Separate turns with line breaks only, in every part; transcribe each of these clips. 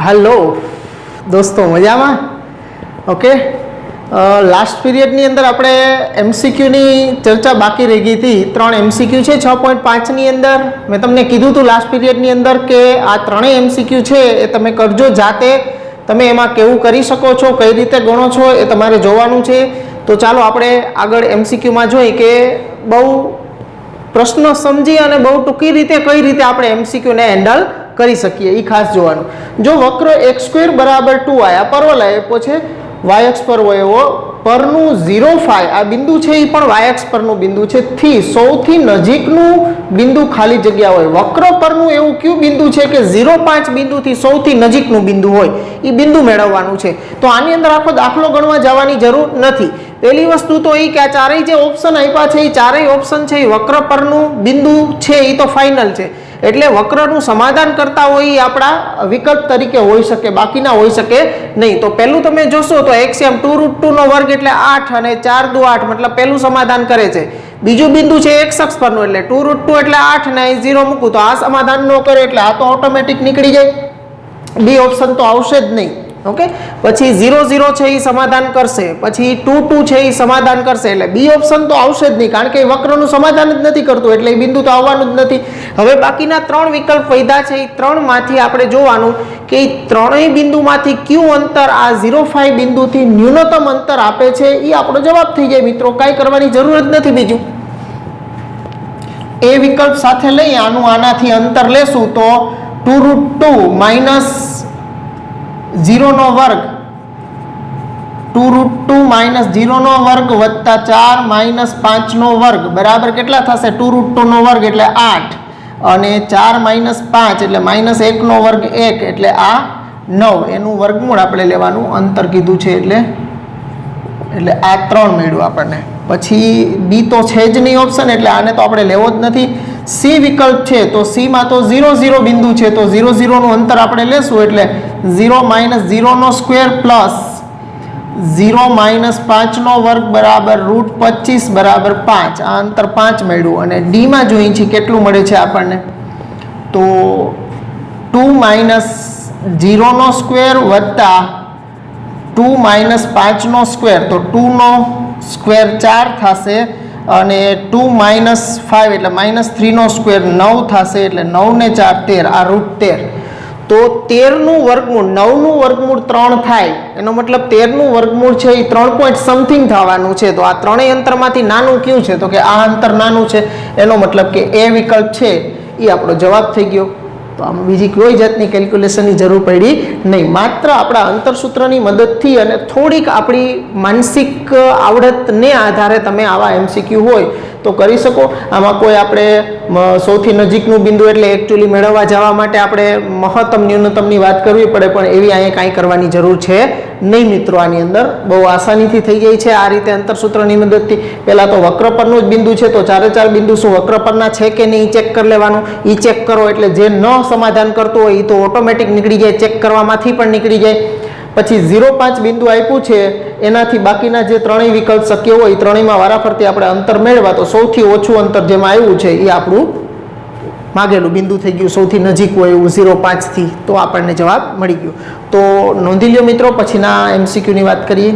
Hello दोस्तों मजाમાં okay last पीरियडની અંદર આપણે એમસીક્યુની ચર્ચા બાકી રહી ગઈ હતી. 3 એમસીક્યુ છે 6.5 ની અંદર. મેં તમને કીધું હતું લાસ્ટ પીરિયડની અંદર કે આ ત્રણેય એમસીક્યુ છે એ તમે કરજો જાતે. તમે એમાં કેવું કરી શકો છો, કઈ રીતે ગણો છો એ તમારે જોવાનું છે. તો ચાલો આપણે આગળ એમસીક્યુમાં જોઈએ કે બહુ પ્રશ્ન સમજી અને બહુ ટૂંકી રીતે કઈ રીતે આપણે એમસીક્યુને હેન્ડલ કરી શકીએ એ ખાસ જોવાનું. જો વક્ર x² બરાબર 2 આયા પરવલય આપ્યો છે y અક્ષ પર હોય એવો પરનું 0,5 આ બિંદુ છે એ પણ y અક્ષ પરનું બિંદુ છે થી સૌથી નજીકનું બિંદુ ખાલી જગ્યા હોય. વક્ર પરનું એવું કયું બિંદુ છે કે 0,5 બિંદુથી સૌથી નજીકનું બિંદુ હોય એ બિંદુ મેળવવાનું છે. તો આની અંદર આખો દાખલો ગણવા જવાની જરૂર નથી. પહેલી વસ્તુ તો એ કે આ ચારેય જે ઓપ્શન આપ્યા છે એ ચારેય ઓપ્શન છે એ વક્ર પરનું બિંદુ છે એ તો ફાઇનલ છે. એટલે વક્રનું સમાધાન કરતા હોય એ આપણા વિકલ્પ તરીકે હોઈ શકે, બાકીના હોઈ શકે નહીં. તો પહેલું તમે જોશો તો એક્સએમ 2√2 નો વર્ગ એટલે 8 અને 4 દુ 8 મતલબ પહેલું સમાધાન કરે છે. બીજું બિંદુ છે x અક્ષ પરનું એટલે 2√2 એટલે 8 ને 0 મૂકું તો આ સમાધાન ન કરે એટલે આ તો ઓટોમેટિક નીકળી જાય. બી ઓપ્શન તો આવશે જ નહીં. ઓકે, પછી 0 0 છે એ સમાધાન કરશે, પછી 2 2 છે એ સમાધાન કરશે એટલે બી ઓપ્શન તો આવશે જ નહીં કારણ કે વક્રનું સમાધાન જ નથી કરતું એટલે એ બિંદુ તો આવવાનું જ નથી. હવે બાકીના 3 વિકલ્પ વધ્યા છે એ 3 માંથી આપણે જોવાનું કે એ ત્રણેય બિંદુમાંથી કયું અંતર આ 0,5 બિંદુથી ન્યૂનતમ અંતર આપે છે એ આપણો જવાબ થઈ જાય મિત્રો. કાંઈ કરવાની જરૂર જ નથી. બીજું એ વિકલ્પ સાથે લઈ આનું આનાથી અંતર લેશું તો 2√2 માઇનસ 0 નો વર્ગ 2√2 માઇનસ 0 નો વર્ગ વત્તા 4 માઇનસ 5 નો વર્ગ બરાબર કેટલા થશે? 2√2 નો વર્ગ એટલે 8 અને 4 માઇનસ 5 એટલે માઇનસ 1 નો વર્ગ 1 એટલે આ 9 એનું વર્ગમૂળ આપણે લેવાનું અંતર કીધું છે એટલે આ 3 મળ્યું આપણને. પછી બી તો છે જ નહીં ઓપ્શન એટલે આને તો આપણે લેવો જ નથી. સી વિકલ્પ છે તો સી માં તો 0 0 બિંદુ છે તો 0 0 નું અંતર આપણે લેશું એટલે 0 માઇનસ 0 નો સ્ક્વેર પ્લસ 0 માઇનસ 5 નો વર્ગ બરાબર √25 બરાબર 5 આ અંતર 5 મળ્યું. અને ડી માં જોઈએ છે કેટલું મળે છે આપણને તો 2 માઇનસ 0 નો સ્ક્વેર વત્તા 2 માઇનસ 5 નો સ્ક્વેર તો 2 નો સ્ક્વેર 4 થશે અને 2 માઇનસ 5 એટલે માઇનસ 3 નો સ્ક્વેર 9 થશે એટલે 9 ને 4 13 આ √13. તો 13 નું વર્ગમૂળ 9 નું વર્ગમૂળ 3 થાય એનો મતલબ 13 નું વર્ગમૂળ છે એ 3 પોઈન્ટ સમથિંગ થવાનું છે. તો આ ત્રણેય અંતરમાંથી નાનું કયું છે તો કે આ અંતર નાનું છે એનો મતલબ કે એ વિકલ્પ છે એ આપણો જવાબ થઈ ગયો. તો આમ બીજી કોઈ જાતની કેલ્ક્યુલેશનની જરૂર પડી નહીં. માત્ર આપણા અંતરસૂત્રની મદદથી અને થોડીક આપણી માનસિક આવડતને આધારે તમે આવા એમસીક્યુ હોય તો કરી શકો. આમાં કોઈ આપણે સૌથી નજીકનું બિંદુ એટલે એકચ્યુઅલી મેળવવા જવા માટે આપણે મહત્તમ ન્યૂનતમની વાત કરવી પડે પણ એવી અહીંયા કાંઈ કરવાની જરૂર છે નહીં મિત્રો. આની અંદર બહુ આસાનીથી થઈ જાય છે આ રીતે અંતરસૂત્રની મદદથી. પહેલાં તો વક્ર પરનું જ બિંદુ છે તો 4 બિંદુ શું વક્ર પરના છે કે નહીં ચેક કરી લેવાનું. એ ચેક કરો એટલે જે ન સમાધાન કરતું હોય એ તો ઓટોમેટિક નીકળી જાય, ચેક કરવામાંથી પણ નીકળી જાય. પછી 0,5 બિંદુ આપ્યું છે એનાથી બાકીના જે ત્રણેય વિકલ્પ શક્ય હોય એ ત્રણેયમાં વારાફરતી આપણે અંતર મેળવા તો સૌથી ઓછું અંતર જેમાં આવ્યું છે એ આપણું માગેલું બિંદુ થઈ ગયું, સૌથી નજીક હોય એવું 0,5 થી તો આપણને જવાબ મળી ગયો. તો નોંધી લ્યો મિત્રો. પછીના એમસીક્યુની વાત કરીએ.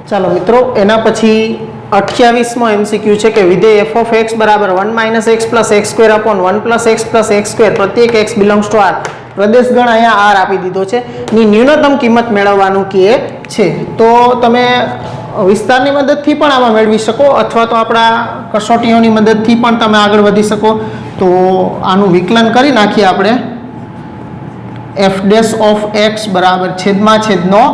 ચાલો મિત્રો એના પછી 28મો એમસીક્યુ છે કે વિધેય f of x બરાબર 1 minus x plus x square upon 1 plus x plus x square પ્રત્યેક x બિલોંગ્સ ટુ r પ્રદેશ ગણ અહીંયા r આપી દીધો છે ની ન્યૂનતમ કિંમત મેળવવાનું કહે છે. તો તમે વિસ્તારની મદદથી પણ આમાં મેળવી શકો અથવા તો આપણા કસોટીઓની મદદથી પણ તમે આગળ વધી શકો. તો આનું વિકલન કરી નાખીએ આપણે. f ડેશ ઓફ x બરાબર છેદમાં છેદનો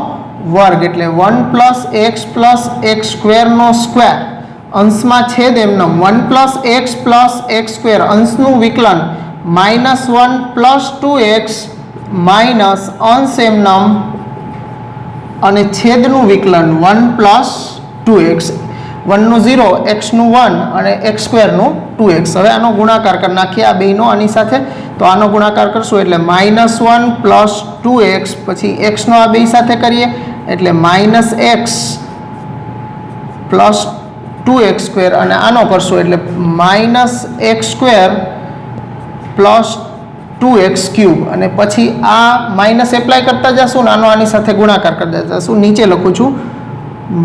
વર્ગ એટલે 1 પ્લસ x સ્ક્વેરનો સ્ક્વેર અંશમાં છેદ એમનો 1 પ્લસ x સ્ક્વેર અંશનું વિકલન -1 પ્લસ 2x માઇનસ અંશ એમનમ અને છેદનું વિકલન 1 પ્લસ 2x 1 નું 0 x નું 1 અને x સ્ક્વેરનું 2x. હવે આનો ગુણાકાર કરી નાખીએ આ બેનો આની સાથે. તો આનો ગુણાકાર કરશું એટલે -1 પ્લસ 2x પછી x નો આ બે સાથે કરીએ એટલે -x પ્લસ 2x સ્ક્વેર અને આનો કરશું એટલે -x સ્ક્વેર પ્લસ 2x³ અને પછી આ માઇનસ એપ્લાય કરતા જશું ને આનો આની સાથે ગુણાકાર કરતા જશું. નીચે લખું છું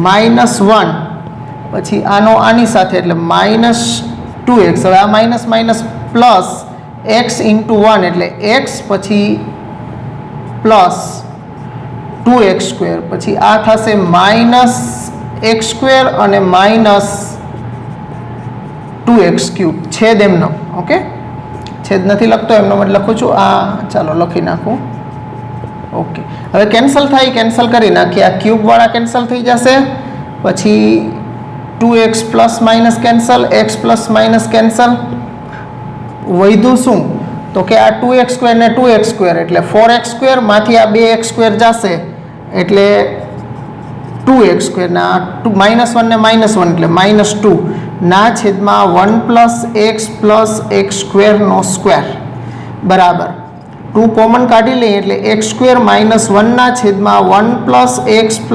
-1 પછી આનો આની સાથે એટલે -2x. હવે આ માઇનસ માઇનસ પ્લસ x × 1 એટલે x પછી પ્લસ 2x² પછી આ થશે -x² અને -2x³ છેદ એમનો. ઓકે, છેદ નથી લખતો એમનો મત લખું છું આ. ચાલો લખી નાખું. ઓકે, હવે કેન્સલ થાય, કેન્સલ કરી નાખીએ. આ ક્યુબવાળા કેન્સલ થઈ જશે. પછી 2x plus minus cancel, x plus minus cancel. વધ્યું શું તો કે આ 2x² ને 2x² એટલે 4x² માંથી આ 2x² જશે એટલે 2x² ના -1 ને -1 એટલે -2 ના છેદમાં 1 + x + x² નો સ્ક્વેર બરાબર 2 કોમન કાઢી લઈએ એટલે x² - 1 ના છેદમાં 1 + x +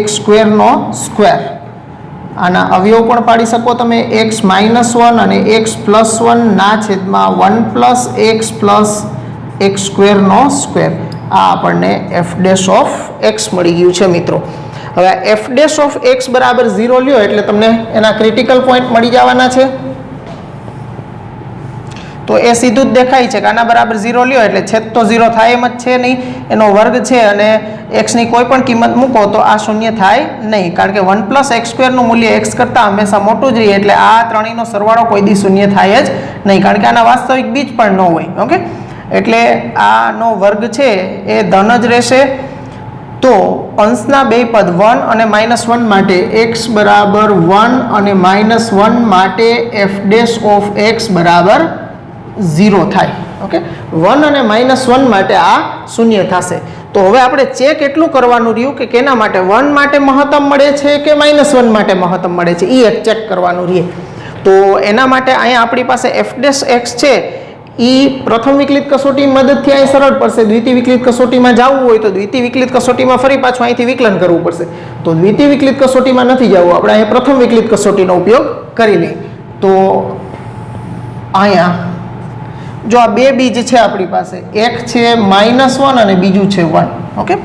x² નો સ્ક્વેર. આના અવયવ પણ પાડી શકો તમે x - 1 અને x + 1 ના છેદમાં 1 + x + x² નો સ્ક્વેર. આ આપણને f' મળી ગયું છે મિત્રો. હવે f' બરાબર 0 લ્યો એટલે તમને એના ક્રિટિકલ પોઈન્ટ મળી જવાના છે. તો એ સીધું જ દેખાય છે કે આના બરાબર 0 લ્યો એટલે છેદ તો 0 થાય એમ જ છે નહીં, એનો વર્ગ છે અને x ની કોઈ પણ કિંમત મૂકો તો આ શૂન્ય થાય નહીં, કારણ કે 1 + x² નું મૂલ્ય x કરતાં હંમેશા મોટું જ રહે એટલે આ ત્રણેયનો સરવાળો કોઈ દી શૂન્ય થાય જ નહીં, કારણ કે આના વાસ્તવિક બીજ પણ ન હોય. ઓકે, એટલે આનો વર્ગ છે એ ધન જ રહેશે. તો અંશના બે પદ 1 અને -1 માટે x બરાબર 1 અને -1 માટે f' બરાબર 0 થાય. ઓકે, 1 અને -1 માટે આ શૂન્ય થશે. તો હવે આપણે ચેક એટલું કરવાનું રહ્યું કે કેના માટે 1 માટે મહત્તમ મળે છે કે -1 માટે મહત્તમ મળે છે, એ એક ચેક કરવાનું રહે. તો એના માટે અહીંયા આપણી પાસે f' છે એ પ્રથમ વિકલિત કસોટી મદદથી અહીં સરળ પડશે. દ્વિતીય વિકલિત કસોટીમાં જવું હોય તો દ્વિતીય વિકલિત કસોટીમાં ફરી પાછું અહીંથી વિકલન કરવું પડશે. તો દ્વિતીય વિકલિત કસોટીમાં નથી જવું, આપણે અહીં પ્રથમ વિકલિત કસોટીનો ઉપયોગ કરી લઈએ. તો અહીંયા જો આ બે બીજ છે આપણી પાસે, એક છે -1 અને બીજું છે 1. ઓકે,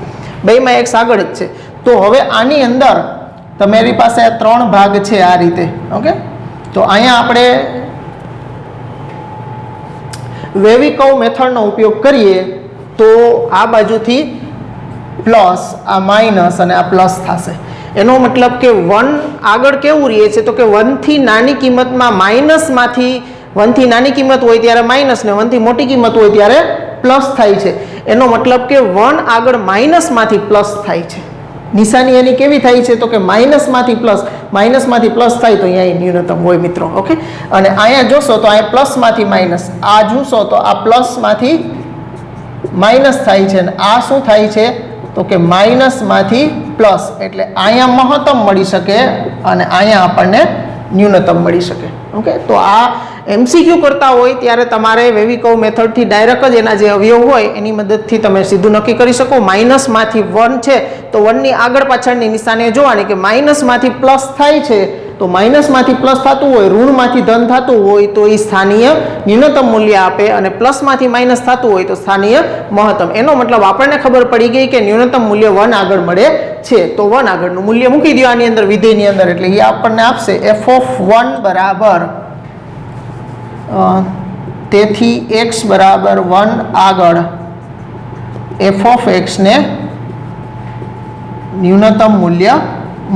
બેમાં x આગળ જ છે. તો હવે આની અંદર તમારી પાસે 3 ભાગ છે આ રીતે. ઓકે, તો અહીંયા આપણે વેવી કર્વ મેથડનો ઉપયોગ કરીએ તો આ બાજુથી પ્લસ, આ માઇનસ અને આ પ્લસ થશે. એનો મતલબ કે 1 આગળ કેવું રહે છે તો કે 1 થી નાની કિંમતમાં માઇનસમાંથી 1 થી નાની કિંમત હોય ત્યારે માઇનસ ને 1 થી મોટી કિંમત હોય ત્યારે પ્લસ થાય છે. એનો મતલબ કે 1 આગળ માઇનસમાંથી પ્લસ થાય છે. નિશાની એની કેવી થાય છે તો કે માઇનસમાંથી પ્લસ થાય તો અહીંયા ન્યૂનતમ હોય મિત્રો. ઓકે, અને અહીંયા જોશો તો અહીંયા પ્લસમાંથી માઇનસ, આ જોશો તો આ પ્લસમાંથી માઇનસ થાય છે અને આ શું થાય છે તો કે માઇનસમાંથી પ્લસ, એટલે અહીંયા મહત્તમ મળી શકે અને અહીંયા આપણને ન્યૂનતમ મળી શકે. ઓકે, તો આ MCQ કરતા હોય ત્યારે તમારે વેવી કર્વ મેથડથી ડાયરેક્ટ જ એના જે અવયવ હોય એની મદદથી તમે સીધું નક્કી કરી શકો. માઇનસમાંથી 1 છે તો 1 ની આગળ પાછળની નિશાની જોવાની કે માઇનસમાંથી પ્લસ થાય છે તો માઇનસમાંથી પ્લસ થતું હોય, ઋણમાંથી ધન થતું હોય તો એ સ્થાનીય ન્યૂનતમ મૂલ્ય આપે અને પ્લસમાંથી માઇનસ થતું હોય તો સ્થાનીય મહત્તમ. એનો મતલબ આપણને ખબર પડી ગઈ કે ન્યૂનતમ મૂલ્ય 1 આગળ મળે છે. તો 1 આગળનું મૂલ્ય મૂકી દો આની અંદર, વિધેયની અંદર, એટલે એ આપણને આપશે f(1) બરાબર તેથી x બરાબર 1 આગળ f(x) ને ન્યૂનતમ મૂલ્ય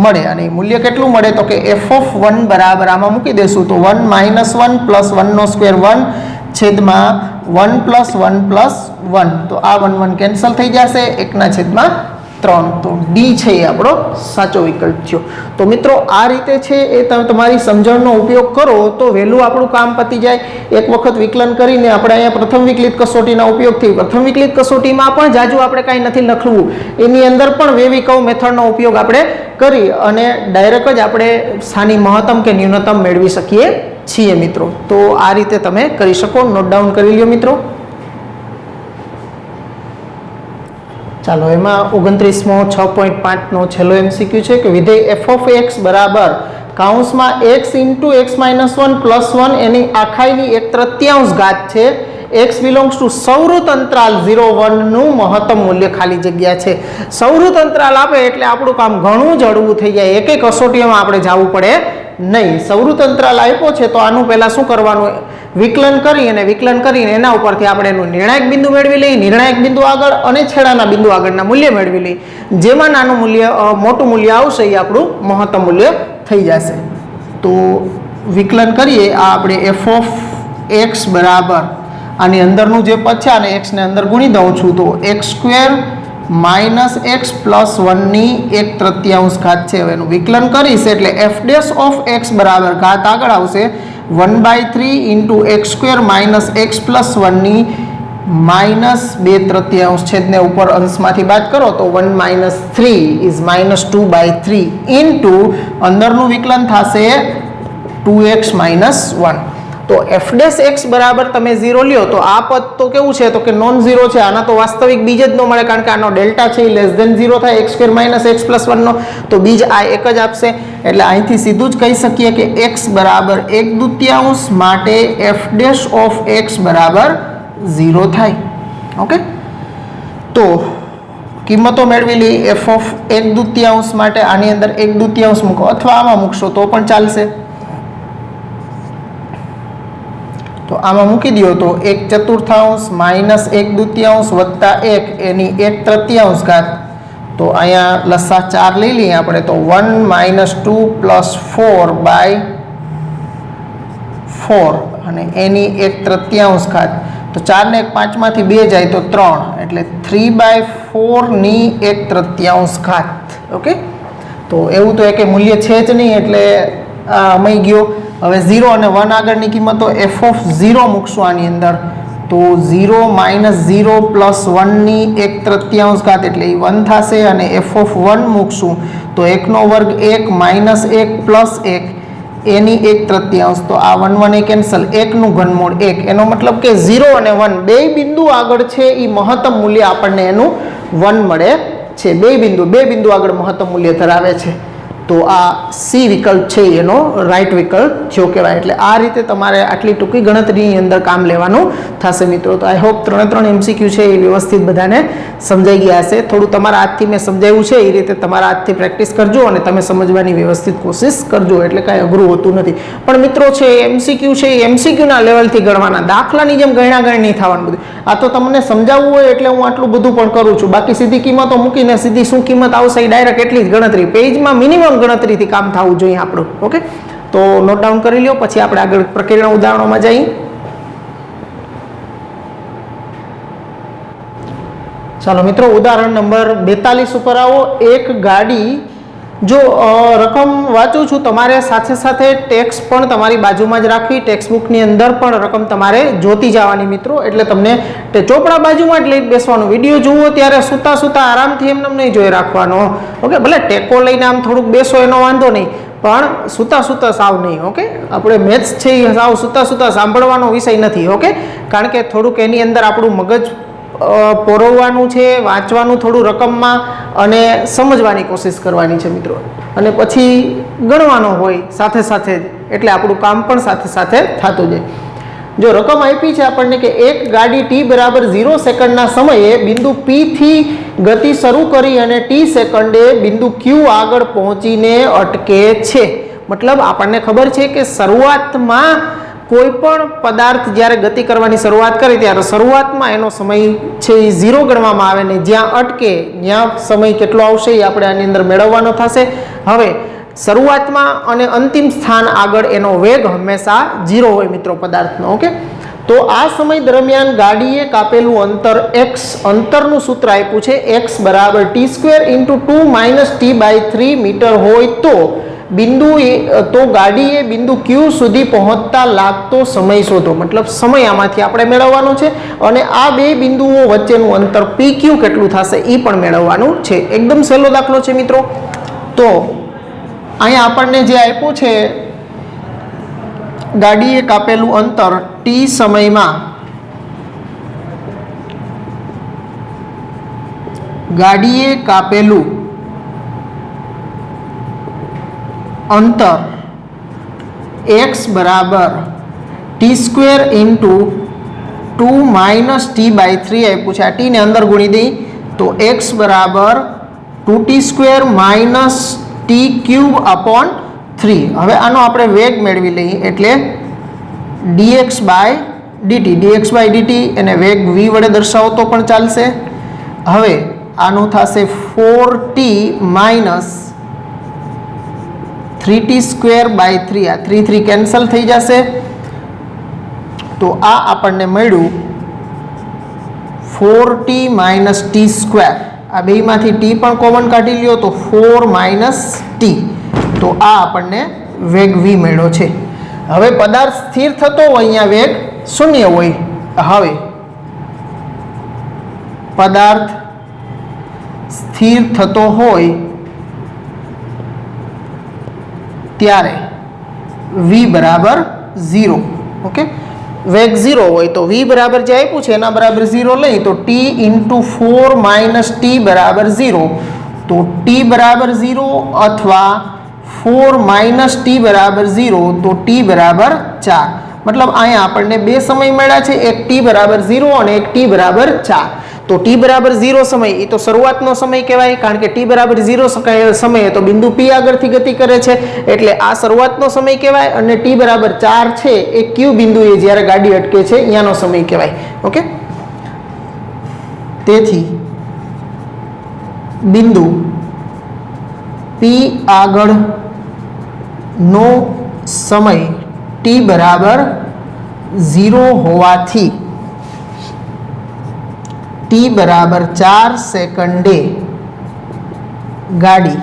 મળે. અને મૂલ્ય કેટલું મળે તો કે f(1) બરાબર આમાં મૂકી દેશું તો 1 - 1 + 1 નો સ્ક્વેર 1 છેદમાં 1 + 1 + 1. તો આ 1 1 કેન્સલ થઈ જશે, 1/3. તો ડી છે એ આપણો સાચો વિકલ્પ થયો. તો મિત્રો આ રીતે છે એ તમે તમારી સમજણનો ઉપયોગ કરો તો વહેલું આપણું કામ પતી જાય. એક વખત વિકલન કરીને આપણે અહીંયા પ્રથમ વિકલિત કસોટીના ઉપયોગથી, પ્રથમ વિકલિત કસોટીમાં પણ જાજુ આપણે કાંઈ નથી લખવું, એની અંદર પણ વેવી કર્વ મેથડનો ઉપયોગ આપણે કરી અને ડાયરેક્ટ જ આપણે સ્થાનિક મહત્તમ કે ન્યૂનતમ મેળવી શકીએ છીએ મિત્રો. તો આ રીતે તમે કરી શકો. નોટ ડાઉન કરી લ્યો મિત્રો. ચાલો, એમાં 29મો 6.5નો છેલ્લો MCQ છે કે વિધેય f(x) બરાબર કૌંસમાં x × x - 1 + 1 એની આખાઈની 1/3 ઘાત છે x બિલોંગ્સ ટુ સૌરૃત અંતરાલ 0 1 નું મહત્તમ મૂલ્ય ખાલી જગ્યા છે. સૌરૃત અંતરાલ આપે એટલે આપણું કામ ઘણું જ હળવું થઈ જાય, એક એક કસોટીમાં આપણે જવું પડે નહીં. સૌરૃત અંતરાલ આપ્યો છે તો આનું પહેલા શું કરવાનું, વિકલન કરી અને વિકલન કરીને એના ઉપરથી આપણે એનું નિર્ણાયક બિંદુ મેળવી લઈએ, નિર્ણાયક બિંદુ આગળ અને છેડાના બિંદુ આગળના મૂલ્ય મેળવી લઈએ. જેમાં નાનું મૂલ્ય મોટું મૂલ્ય આવશે એ આપણું મહત્તમ મૂલ્ય થઈ જશે. તો વિકલન કરીએ આ આપણે એફ ઓફ એક્સ બરાબર આની અંદરનું જે પદ છે અને એક્સને અંદર ગુણી દઉં છું તો x square minus x plus 1ની 1/3 ઘાત છે. હવે એનું વિકલન કરીશ એટલે એફ ડેશ ઓફ એક્સ બરાબર ઘાત આગળ આવશે 1/3 into x square minus x plus 1ની -2/3 છેદને ઉપર અંશમાંથી બાદ કરો તો 1 - 3 ઇઝ -2/3 ઇન્ટુ અંદરનું વિકલન થશે 2x - 1. તો એફ ડેશ એક્સ બરાબર તમે 0 લ્યો તો આ પદ તો કેવું છે તો કે નોન ઝીરો છે, આના તો વાસ્તવિક બીજ જ ન મળે કારણ કે આનો ડેલ્ટા છે એ <0 થાય x square minus x plus 1નો, તો બીજ આ એક જ આપશે. એટલે અહીંથી સીધું જ કહી શકીએ કે x બરાબર 1/2 માટે એફ ડેશ ઓફ એક્સ બરાબર 0 થાય. ઓકે, તો કિંમતો મેળવી લઈ. એફ ઓફ 1/2 માટે આની અંદર 1/2 મૂકો અથવા આમાં મૂકશો તો પણ ચાલશે. તો આમાં મૂકી દો તો 1/4 માઇનસ 1/2 વત્તા 1 એની 1/3 ઘાત. તો અહીંયા લસા 4 લઈ લઈએ આપણે તો 1 - 2 + 4/4 અને એની 1/3 ઘાત. તો 4 ને 1 5 માંથી 2 જાય તો 3 એટલે 3/4ની 1/3 ઘાત. ઓકે, તો એવું તો એક મૂલ્ય છે જ નહીં એટલે મળી ગયો. હવે 0 અને 1 આગળની કિંમતો એફ ઓફ 0 મૂકશું આની અંદર તો 0 - 0 + 1ની 1/3 ઘાત એટલે એ 1 થશે. અને એફ ઓફ 1 મૂકશું તો 1 નો વર્ગ 1 - 1 + 1 એની 1/3. તો આ 1 1 એ કેન્સલ, 1 નું ઘનમૂળ 1 એનો મતલબ કે 0 અને 1 બે બિંદુ આગળ છે એ મહત્તમ મૂલ્ય આપણને એનું 1 મળે છે. બે બિંદુ આગળ મહત્તમ મૂલ્ય ધરાવે છે. તો આ સી વિકલ્પ છે એનો રાઈટ વિકલ્પ થયો કહેવાય. એટલે આ રીતે તમારે આટલી ટૂંકી ગણતરીની અંદર કામ લેવાનું થશે મિત્રો. તો આઈ હોપ 3 MCQ છે એ વ્યવસ્થિત બધાને સમજાઈ ગયા હશે. થોડું તમારા હાથથી મેં સમજાવ્યું છે એ રીતે તમારા હાથથી પ્રેક્ટિસ કરજો અને તમે સમજવાની વ્યવસ્થિત કોશિશ કરજો, એટલે કાંઈ અઘરું હોતું નથી. પણ મિત્રો છે MCQ છે એ MCQના લેવલથી ગણવાના, દાખલાની જેમ ગણ્યા નહીં થવાનું બધું. આ તો તમને સમજાવવું હોય એટલે હું આટલું બધું પણ કરું છું, બાકી સીધી કિંમતો મૂકીને સીધી શું કિંમત આવશે એ ડાયરેક્ટ એટલી જ ગણતરી, પેજમાં મિનિમમ ગણતરીથી કામ થવું જોઈએ આપણું. ઓકે, તો નોટ ડાઉન કરી લ્યો, પછી આપણે આગળ પ્રક્રિયાના ઉદાહરણોમાં જઈએ. ચાલો મિત્રો, ઉદાહરણ નંબર 42 ઉપર આવો. એક ગાડી, જો રકમ વાંચું છું તમારે સાથે સાથે ટેક્સ પણ તમારી બાજુમાં જ રાખવી, ટેક્સ્ટ બુકની અંદર પણ રકમ તમારે જોતી જવાની મિત્રો, એટલે તમને ચોપડા બાજુમાં જ લઈ બેસવાનું. વિડીયો જુઓ ત્યારે સૂતા સૂતા આરામથી એમને નહીં જોઈ રાખવાનો. ઓકે, ભલે ટેકો લઈને આમ થોડુંક બેસો એનો વાંધો નહીં, પણ સૂતા સૂતા સાવ નહીં. ઓકે, આપણે મેથ્સ છે એ સાવ સૂતા સૂતા સાંભળવાનો વિષય નથી. ઓકે, કારણ કે થોડુંક એની અંદર આપણું મગજ પોરવવાનું છે, વાંચવાનું થોડું રકમમાં અને સમજવાની કોશિશ કરવાની છે મિત્રો, અને પછી ગણવાનો હોય સાથે સાથે જ, એટલે આપણું કામ પણ સાથે સાથે થતું જાય. જો રકમ આપી છે આપણને કે એક ગાડી t બરાબર 0 સેકન્ડના સમયે બિંદુ P થી ગતિ શરૂ કરી અને t સેકન્ડે બિંદુ Q આગળ પહોંચીને અટકે છે. મતલબ આપણને ખબર છે કે શરૂઆતમાં કોઈ પણ પદાર્થ જ્યારે ગતિ કરવાની શરૂઆત કરે ત્યારે શરૂઆતમાં એનો સમય છે એ 0 ગણવામાં આવે ને જ્યાં અટકે ત્યાં સમય કેટલો આવશે એ આપણે આની અંદર મેળવવાનો થશે. હવે શરૂઆતમાં અને અંતિમ સ્થાન આગળ એનો વેગ હંમેશા 0 હોય મિત્રો પદાર્થનો. ઓકે, તો આ સમય દરમિયાન ગાડીએ કાપેલું અંતર x, અંતરનું સૂત્ર આપ્યું છે x બરાબર t² × 2 - t/3 મીટર હોય તો ગાડીએ બિંદુ Q સુધી પહોંચતા લાગતો સમય શોધો. મતલબ સમય આમાંથી આપણે મેળવવાનો છે અને આ બે બિંદુઓ વચ્ચેનું અંતર PQ કેટલું થશે એ પણ મેળવવાનું છે. એકદમ સહેલો દાખલો છે મિત્રો. તો અહીંયા આપણને જે આપ્યું છે ગાડીએ કાપેલું અંતર t સમયમાં, ગાડીએ કાપેલું અંતર x બરાબર t² × 2 માઇનસ ટી બાય 3 આપ્યું છે. આ ટી ને અંદર ગુણી દઈ તો x બરાબર 2t² minus T cube upon 3. હવે આનો આપણે વેગ મેળવી લઈએ એટલે dx બાય dt એને વેગ v વડે દર્શાવો તો પણ ચાલશે. હવે આનું થશે 4t માઇનસ 3t² બાય 3. આ 3 કેન્સલ થઈ જશે તો આ આપણને મળ્યું 4t માઇનસ t². આ બેમાંથી t પણ કોમન કાઢી લ્યો તો 4 માઇનસ t. તો આ આપણને વેગ v મળ્યો છે. હવે પદાર્થ સ્થિર થતો હોય અહીંયા વેગ શૂન્ય હોય. હવે પદાર્થ સ્થિર થતો હોય ત્યારે v બરાબર 0. ઓકે, વેગ 0 હોય તો v બરાબર જે આપ્યું છે એના બરાબર 0 લઈ તો t ઇન્ટુ 4 માઇનસ ટી બરાબર 0. તો t બરાબર 0 અથવા 4 માઇનસ ટી બરાબર 0 તો t બરાબર 4. મતલબ અહીંયા આપણને બે સમય મળ્યા છે, એક t બરાબર 0 અને એક t બરાબર 4. તો t બરાબર 0 સમય એ તો શરૂઆતનો સમય કહેવાય, કારણ કે t બરાબર 0 સમયે તો બિંદુ p આગળથી ગતિ કરે છે એટલે આ શરૂઆતનો સમય કહેવાય. અને t બરાબર 4 છે એ q બિંદુએ જ્યારે ગાડી અટકે છે અહીંયાનો સમય કહેવાય. ઓકે, તેથી બિંદુ p આગળ નો સમય t બરાબર 0 હોવાથી t બરાબર 4 સેકન્ડે ગાડી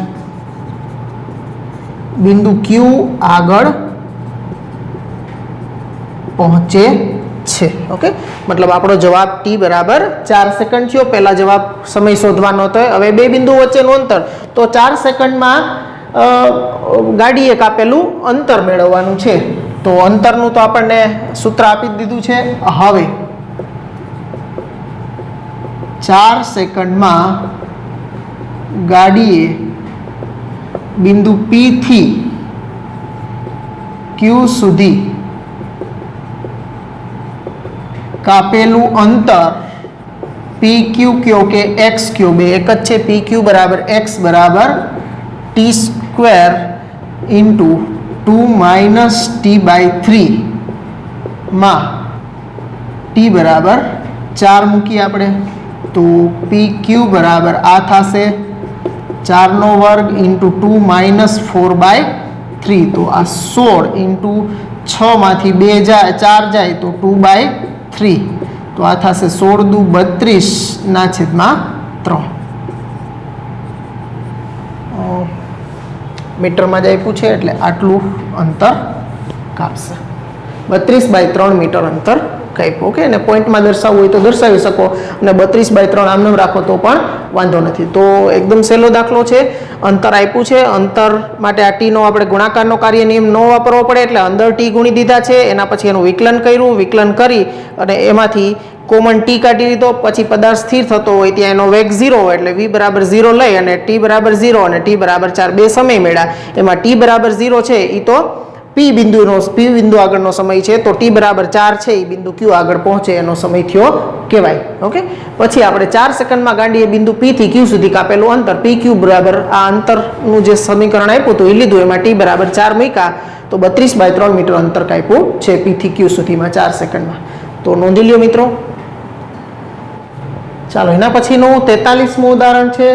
બિંદુ q આગળ પહોંચે છે. ઓકે, મતલબ આપણો જવાબ t બરાબર 4 સેકન્ડ થયો. પહેલા જવાબ સમય શોધવાનો હતો. હવે બે બિંદુ વચ્ચેનું અંતર તો 4 સેકન્ડમાં ગાડીએ કાપેલું અંતર મેળવવાનું છે. તો અંતરનું તો આપણને સૂત્ર આપી દીધું છે. હવે 4 સેકન્ડમાં ગાડીએ બિંદુ P થી Q સુધી કાપેલું અંતર PQ કયો કે XQ બે એક જ છે. PQ બરાબર x બરાબર t² into 2 minus T by 3 માં t બરાબર 4 મૂકીએ આપણે તો PQ બરાબર આ થશે 4નો વર્ગ ઇન્ટુ 2 માઇનસ 4 બાય 3. તો આ 16 ઇન્ટુ 6 માંથી 2 જાય 4 જાય તો 2 બાય 3. તો આ થશે 16 દુ 32 ના છેદમાં 3 મીટરમાં જ આપ્યું છે એટલે આટલું અંતર કાપશે. 32 બાય 3 મીટર અંતર કાપ્યું. ઓકે, અને પોઈન્ટમાં દર્શાવવું હોય તો દર્શાવી શકો અને 32 બાય 3 આમને રાખો તો પણ વાંધો નથી. તો એકદમ સહેલો દાખલો છે. અંતર આપ્યું છે. અંતર માટે આ ટીનો આપણે ગુણાકારનો કાર્ય નિયમ ન વાપરવો પડે એટલે અંદર ટી ગુણી દીધા છે. એના પછી એનું વિકલન કર્યું. વિકલન કરી અને એમાંથી કોમન ટી કાઢી લીધો. પછી પદાર્થ સ્થિર થતો હોય ત્યાં એનો વેગ 0 હોય એટલે v બરાબર 0 લઈ અને t બરાબર 0 અને t બરાબર 4 બે સમય મળ્યા. એમાં t બરાબર 0 છે એ તો p બિંદુ આગળનો સમય છે. તો t બરાબર 4 છે એ બિંદુ q આગળ પહોંચે એનો સમય થયો કહેવાય. ઓકે, પછી આપણે 4 સેકન્ડમાં ગાડીએ બિંદુ p થી q સુધી કાપેલું અંતર pq બરાબર આ અંતરનું જે સમીકરણ આપ્યું હતું એ લીધું. એમાં t બરાબર 4 મૂક્યા તો 32 બાય 3 મીટર અંતર કાપ્યું છે p થી q સુધીમાં 4 સેકન્ડમાં. તો નોંધી લ્યો મિત્રો. ચાલો એના પછીનું 43મું ઉદાહરણ છે.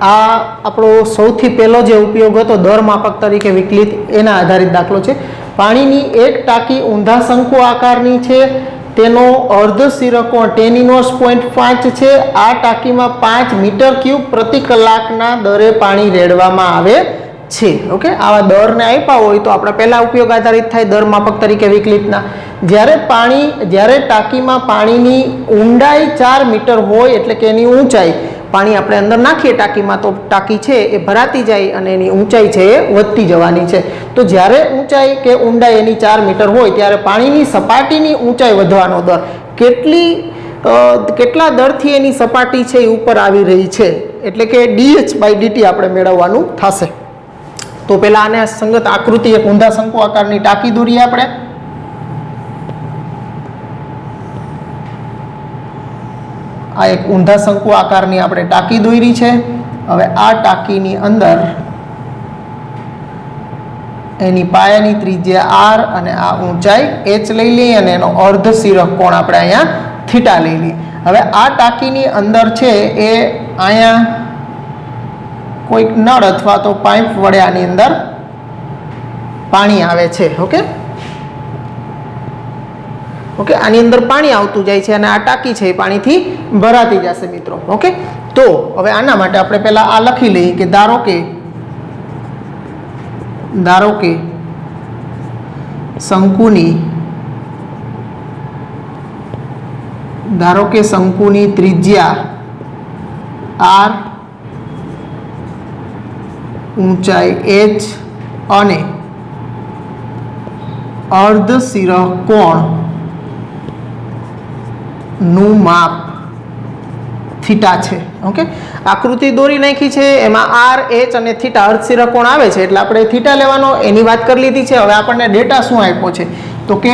આ આપણો સૌથી પહેલો જે ઉપયોગ હતો દર માપક તરીકે વિકલિત એના આધારિત દાખલો છે. પાણીની એક ટાંકી ઊંધા શંકુ આકારની છે. તેનો અર્ધ સિરકોણ tan ઇન્વર્સ 0.5 છે. આ ટાંકીમાં 5 મીટર ક્યુબ પ્રતિ કલાકના દરે પાણી રેડવામાં આવે છે. ઓકે, આવા દરને આપ્યા હોય તો આપણે પહેલા ઉપયોગ આધારિત થાય દર માપક તરીકે વિકલિતના. જ્યારે ટાંકીમાં પાણીની ઊંડાઈ 4 મીટર હોય એટલે કે એની ઊંચાઈ પાણી આપણે અંદર નાખીએ ટાંકીમાં તો ટાંકી છે એ ભરાતી જાય અને એની ઊંચાઈ છે એ વધતી જવાની છે. તો જ્યારે ઊંચાઈ કે ઊંડાઈ એની 4 મીટર હોય ત્યારે પાણીની સપાટીની ઊંચાઈ વધવાનો દર કેટલા દરથી એની સપાટી છે એ ઉપર આવી રહી છે એટલે કે dh બાય dt આપણે મેળવવાનું થશે. તો પહેલા આને સંગત આકૃતિ એક ઊંધા શંકુ આકારની ટાંકી દોરીએ આપણે. આ એક ઊંધા શંકુ આકારની આપણે ટાંકી દોરી છે. હવે આ ટાંકીની અંદર એની પાયાની ત્રિજ્યા r અને આ ઊંચાઈ h લઈ લઈએ અને એનો અર્ધ શિરક કોણ આપણે અહીંયા થીટા લઈ લઈએ. હવે આ ટાંકીની અંદર છે એ અહીંયા કોઈક નળ અથવા તો પાઇપ વડે આની અંદર પાણી આવે છે. ઓકે, આની અંદર પાણી આવતું જાય છે અને આ ટાંકી છે એ પાણીથી ભરાતી જશે મિત્રો. ઓકે, તો હવે આના માટે આપણે પહેલા આ લખી લઈએ કે ધારો કે શંકુની ત્રિજ્યા r, ઊંચાઈ h અને અર્ધ શિરક કોણ નું માપ થીટા છે. ઓકે, આકૃતિ દોરી નાખી છે, એમાં r, h અને થીટા અર્ધ શિરક કોણ આવે છે એટલે આપણે થીટા લેવાનો એની વાત કરી લીધી છે. હવે આપણને ડેટા શું આપ્યો છે તો કે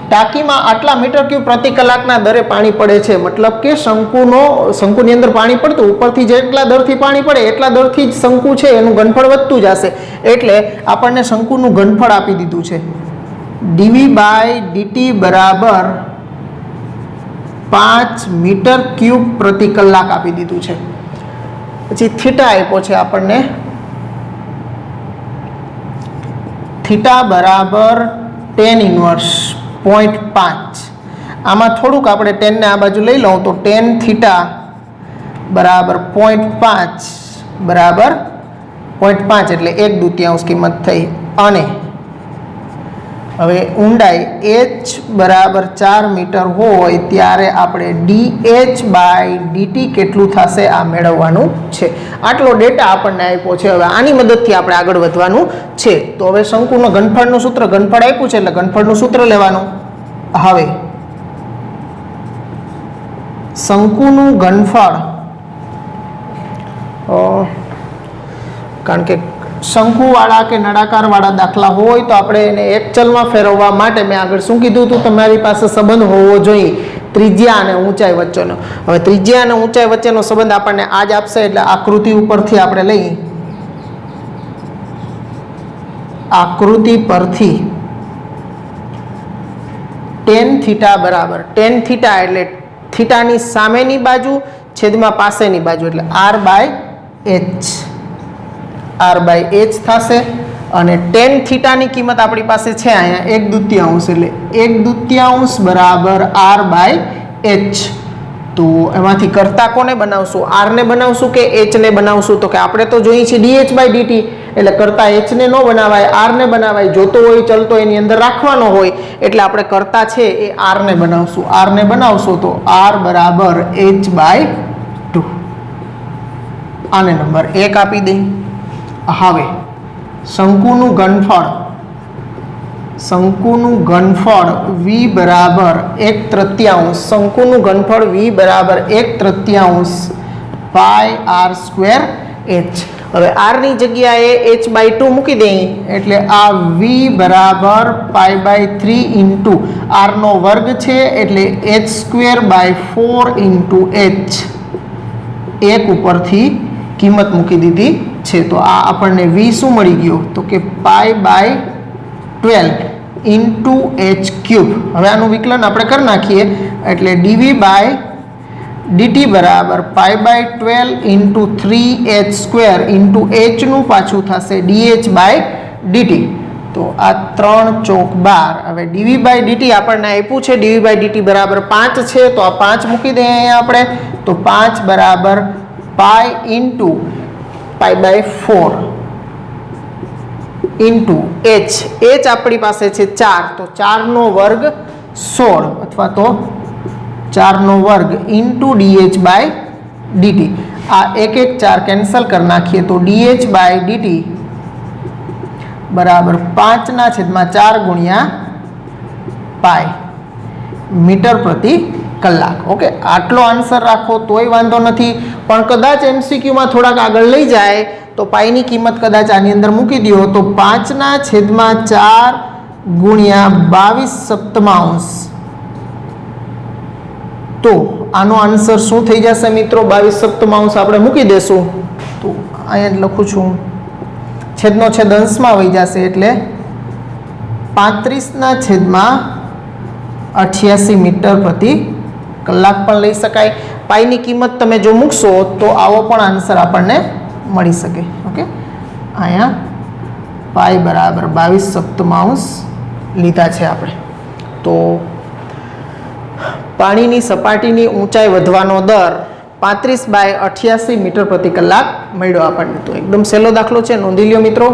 ટાંકીમાં આટલા મીટર ક્યુબ પ્રતિ કલાકના દરે પાણી પડે છે. મતલબ કે શંકુની અંદર પાણી પડતું ઉપરથી જેટલા દરથી પાણી પડે એટલા દરથી જ શંકુ છે એનું ઘનફળ વધતું જશે. એટલે આપણને શંકુનું ઘનફળ આપી દીધું છે dv/dt બરાબર 5 મીટર ક્યુબ પ્રતિ કલાક આપી દીધું છે. પછી થીટા આપ્યો છે આપણને, થીટા બરાબર tan ઇન્વર્સ 0.5. આમાં થોડુંક આપણે ટેનને આ બાજુ લઈ લઉં તો tan થીટા બરાબર 0.5 બરાબર 0.5 એટલે 1/2 કિંમત થઈ. અને હવે ઊંડાઈ h બરાબર 4 મીટર હોય ત્યારે આપણે dh/dt કેટલું થશે આ મેળવવાનું છે. આટલો ડેટા આપણને આપ્યો છે. હવે આની મદદથી આપણે આગળ વધવાનું છે. તો હવે શંકુનો ઘનફળનું સૂત્ર, ઘનફળ આપ્યું છે એટલે ઘનફળનું સૂત્ર લેવાનું. હવે શંકુનું ઘનફળ, કારણ કે શંકુવાળા કે નળાકારવાળા દાખલા હોય તો આપણે એને એક ચલમાં ફેરવવા માટે મેં આગળ શું કીધું હતું, તમારી પાસે સંબંધ હોવો જોઈએ ત્રિજ્યા અને ઊંચાઈ વચ્ચેનો. હવે ત્રિજ્યા અને ઊંચાઈ વચ્ચેનો સંબંધ આપણને આ જ આપશે એટલે આકૃતિ ઉપરથી આપણે લઈ, આકૃતિ પરથી tan થીટા બરાબર, tan થીટા એટલે થીટાની સામેની બાજુ છેદમાં પાસેની બાજુ એટલે r/h થશે. અને tan થીટાની કિંમત આપણી પાસે છે અહીંયા 1/2 એટલે 1/2 બરાબર r/h. તો એમાંથી કરતા કોને બનાવશું, r ને બનાવશું કે h ને બનાવશું? તો કે આપણે તો જોઈએ છીએ dh/dt એટલે કરતા h ને ન બનાવાય, r ને બનાવાય. જોતો હોય ચલતો એની અંદર રાખવાનો હોય એટલે આપણે કરતા છે એ r ને બનાવશું. r ને બનાવશું તો r બરાબર h/2. આને નંબર 1 આપી દઈ. હવે શંકુનું ઘનફળ v બરાબર 1/3, શંકુનું ઘનફળ v બરાબર 1/3 પાઈ r²h. હવે r ની જગ્યાએ h/2 મૂકી દઈએ એટલે આ v બરાબર π/3 ઇન્ટુ r નો વર્ગ છે એટલે h²/4 ઇન્ટુ h. એક ઉપરથી કિંમત મૂકી દીધી છે. તો આ આપણને v શું મળી ગયો તો કે π/12 ઇન્ટુ h³. હવે આનું વિકલન આપણે કરી નાખીએ એટલે dv/dt બરાબર π/12 ઇન્ટુ 3h² ઇન્ટુ h નું પાછું થશે dh/dt. તો આ 3 ચોક 12. હવે dv/dt આપણને આપ્યું છે dv/dt બરાબર 5 છે તો આ 5 મૂકી દઈએ અહીંયા આપણે. તો 5 બરાબર pi into π/4 into h. h આપણી પાસે છે 4 તો 4 નો વર્ગ 16 અથવા તો 4 નો વર્ગ ઇન્ટુ dh/dt. આ 1 4 કેન્સલ કરી નાખીએ તો dh/dt બરાબર 5/4 ગુણ્યા પાઈ મીટર પ્રતિ કલાક. ઓકે, આટલો આન્સર રાખો તોય વાંધો નથી, પણ કદાચ MCQમાં થોડાક આગળ લઈ જાય તો પાઈની કિંમત કદાચ આની અંદર મૂકી દો તો 5/4 ગુણ્યા 22/7. તો આનો આન્સર શું થઈ જશે મિત્રો? 22 સપ્તમાંશ આપણે મૂકી દેશું તો અહીંયા લખું છું, છેદનો છેદ અંશમાં વહી જશે એટલે 35/88 મીટર પ્રતિ કલાક પણ લઈ શકાય. પાઈની કિંમત તમે જો મૂકશો તો આવો પણ આન્સર આપણને મળી શકે. ઓકે, અહીંયા પાઈ બરાબર 22 સપ્તમાંશ લીધા છે આપણે. તો પાણીની સપાટીની ઊંચાઈ વધવાનો દર 35/88 મીટર પ્રતિ કલાક મળ્યો આપણને. તો એકદમ સહેલો દાખલો છે, નોંધી લ્યો મિત્રો.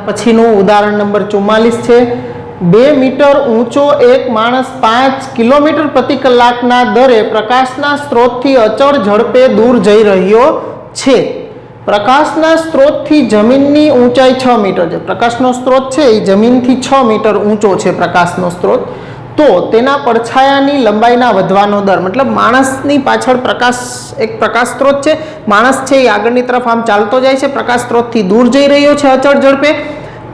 પછીનું ઉદાહરણ નંબર 44 છે. 2 મીટર ઊંચો એક માણસ 5 કિલોમીટર પ્રતિ કલાકના દરે પ્રકાશના સ્ત્રોતથી અચળ ઝડપે દૂર જઈ રહ્યો છે. પ્રકાશના સ્ત્રોતથી જમીનની ઊંચાઈ 6 મીટર છે. પ્રકાશનો સ્ત્રોત છે એ જમીનથી 6 મીટર ઊંચો છે પ્રકાશનો સ્ત્રોત. તો તેના પડછાયાની લંબાઈના વધવાનો દર, મતલબ માણસની પાછળ એક પ્રકાશ સ્ત્રોત છે, માણસ છે એ આગળની તરફ આમ ચાલતો જાય છે, પ્રકાશ સ્ત્રોતથી દૂર જઈ રહ્યો છે અચળ ઝડપે.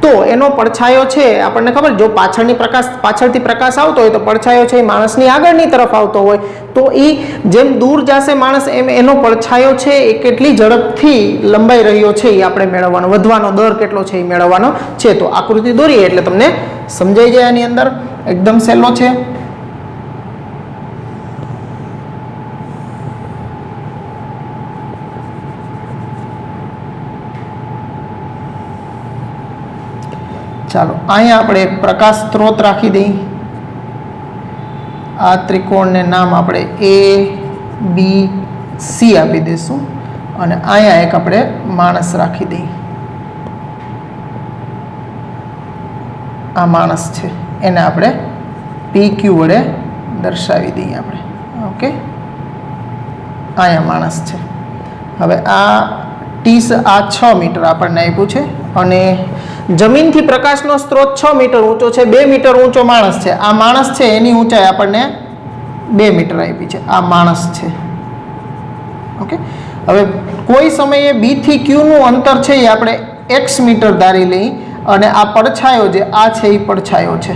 તો એનો પડછાયો છે આપણને ખબર, જો પાછળથી પ્રકાશ આવતો હોય તો પડછાયો છે એ માણસની આગળની તરફ આવતો હોય, તો એ જેમ દૂર જશે માણસ એમ એનો પડછાયો છે એ કેટલી ઝડપથી લંબાઈ રહ્યો છે એ આપણે મેળવવાનો, વધવાનો દર કેટલો છે એ મેળવવાનો છે. તો આકૃતિ દોરીએ એટલે તમને સમજાઈ જાય. આની અંદર એકદમ સહેલો છે. ચાલો અહીંયા આપણે એક પ્રકાશ સ્ત્રોત રાખી દઈએ. આ ત્રિકોણને નામ આપણે ABC આપી દઈશું અને અહીંયા એક આપણે માણસ રાખી દઈએ. આ માણસ છે એને આપણે PQ વડે દર્શાવી દઈએ આપણે. ઓકે, અહીંયા માણસ છે. હવે આ 6 મીટર આપણને આપ્યું છે અને જમીનથી પ્રકાશનો સ્ત્રોત 6 મીટર ઊંચો છે, 2 મીટર ઊંચો માણસ છે. આ માણસ છે એની ઊંચાઈ આપણને 2 મીટર આપી છે. આ માણસ છે. ઓકે, હવે કોઈ સમયે B થી Q નું અંતર છે એ આપણે x મીટર ધારી લઈ અને આ પડછાયો જે આ છે એ પડછાયો છે,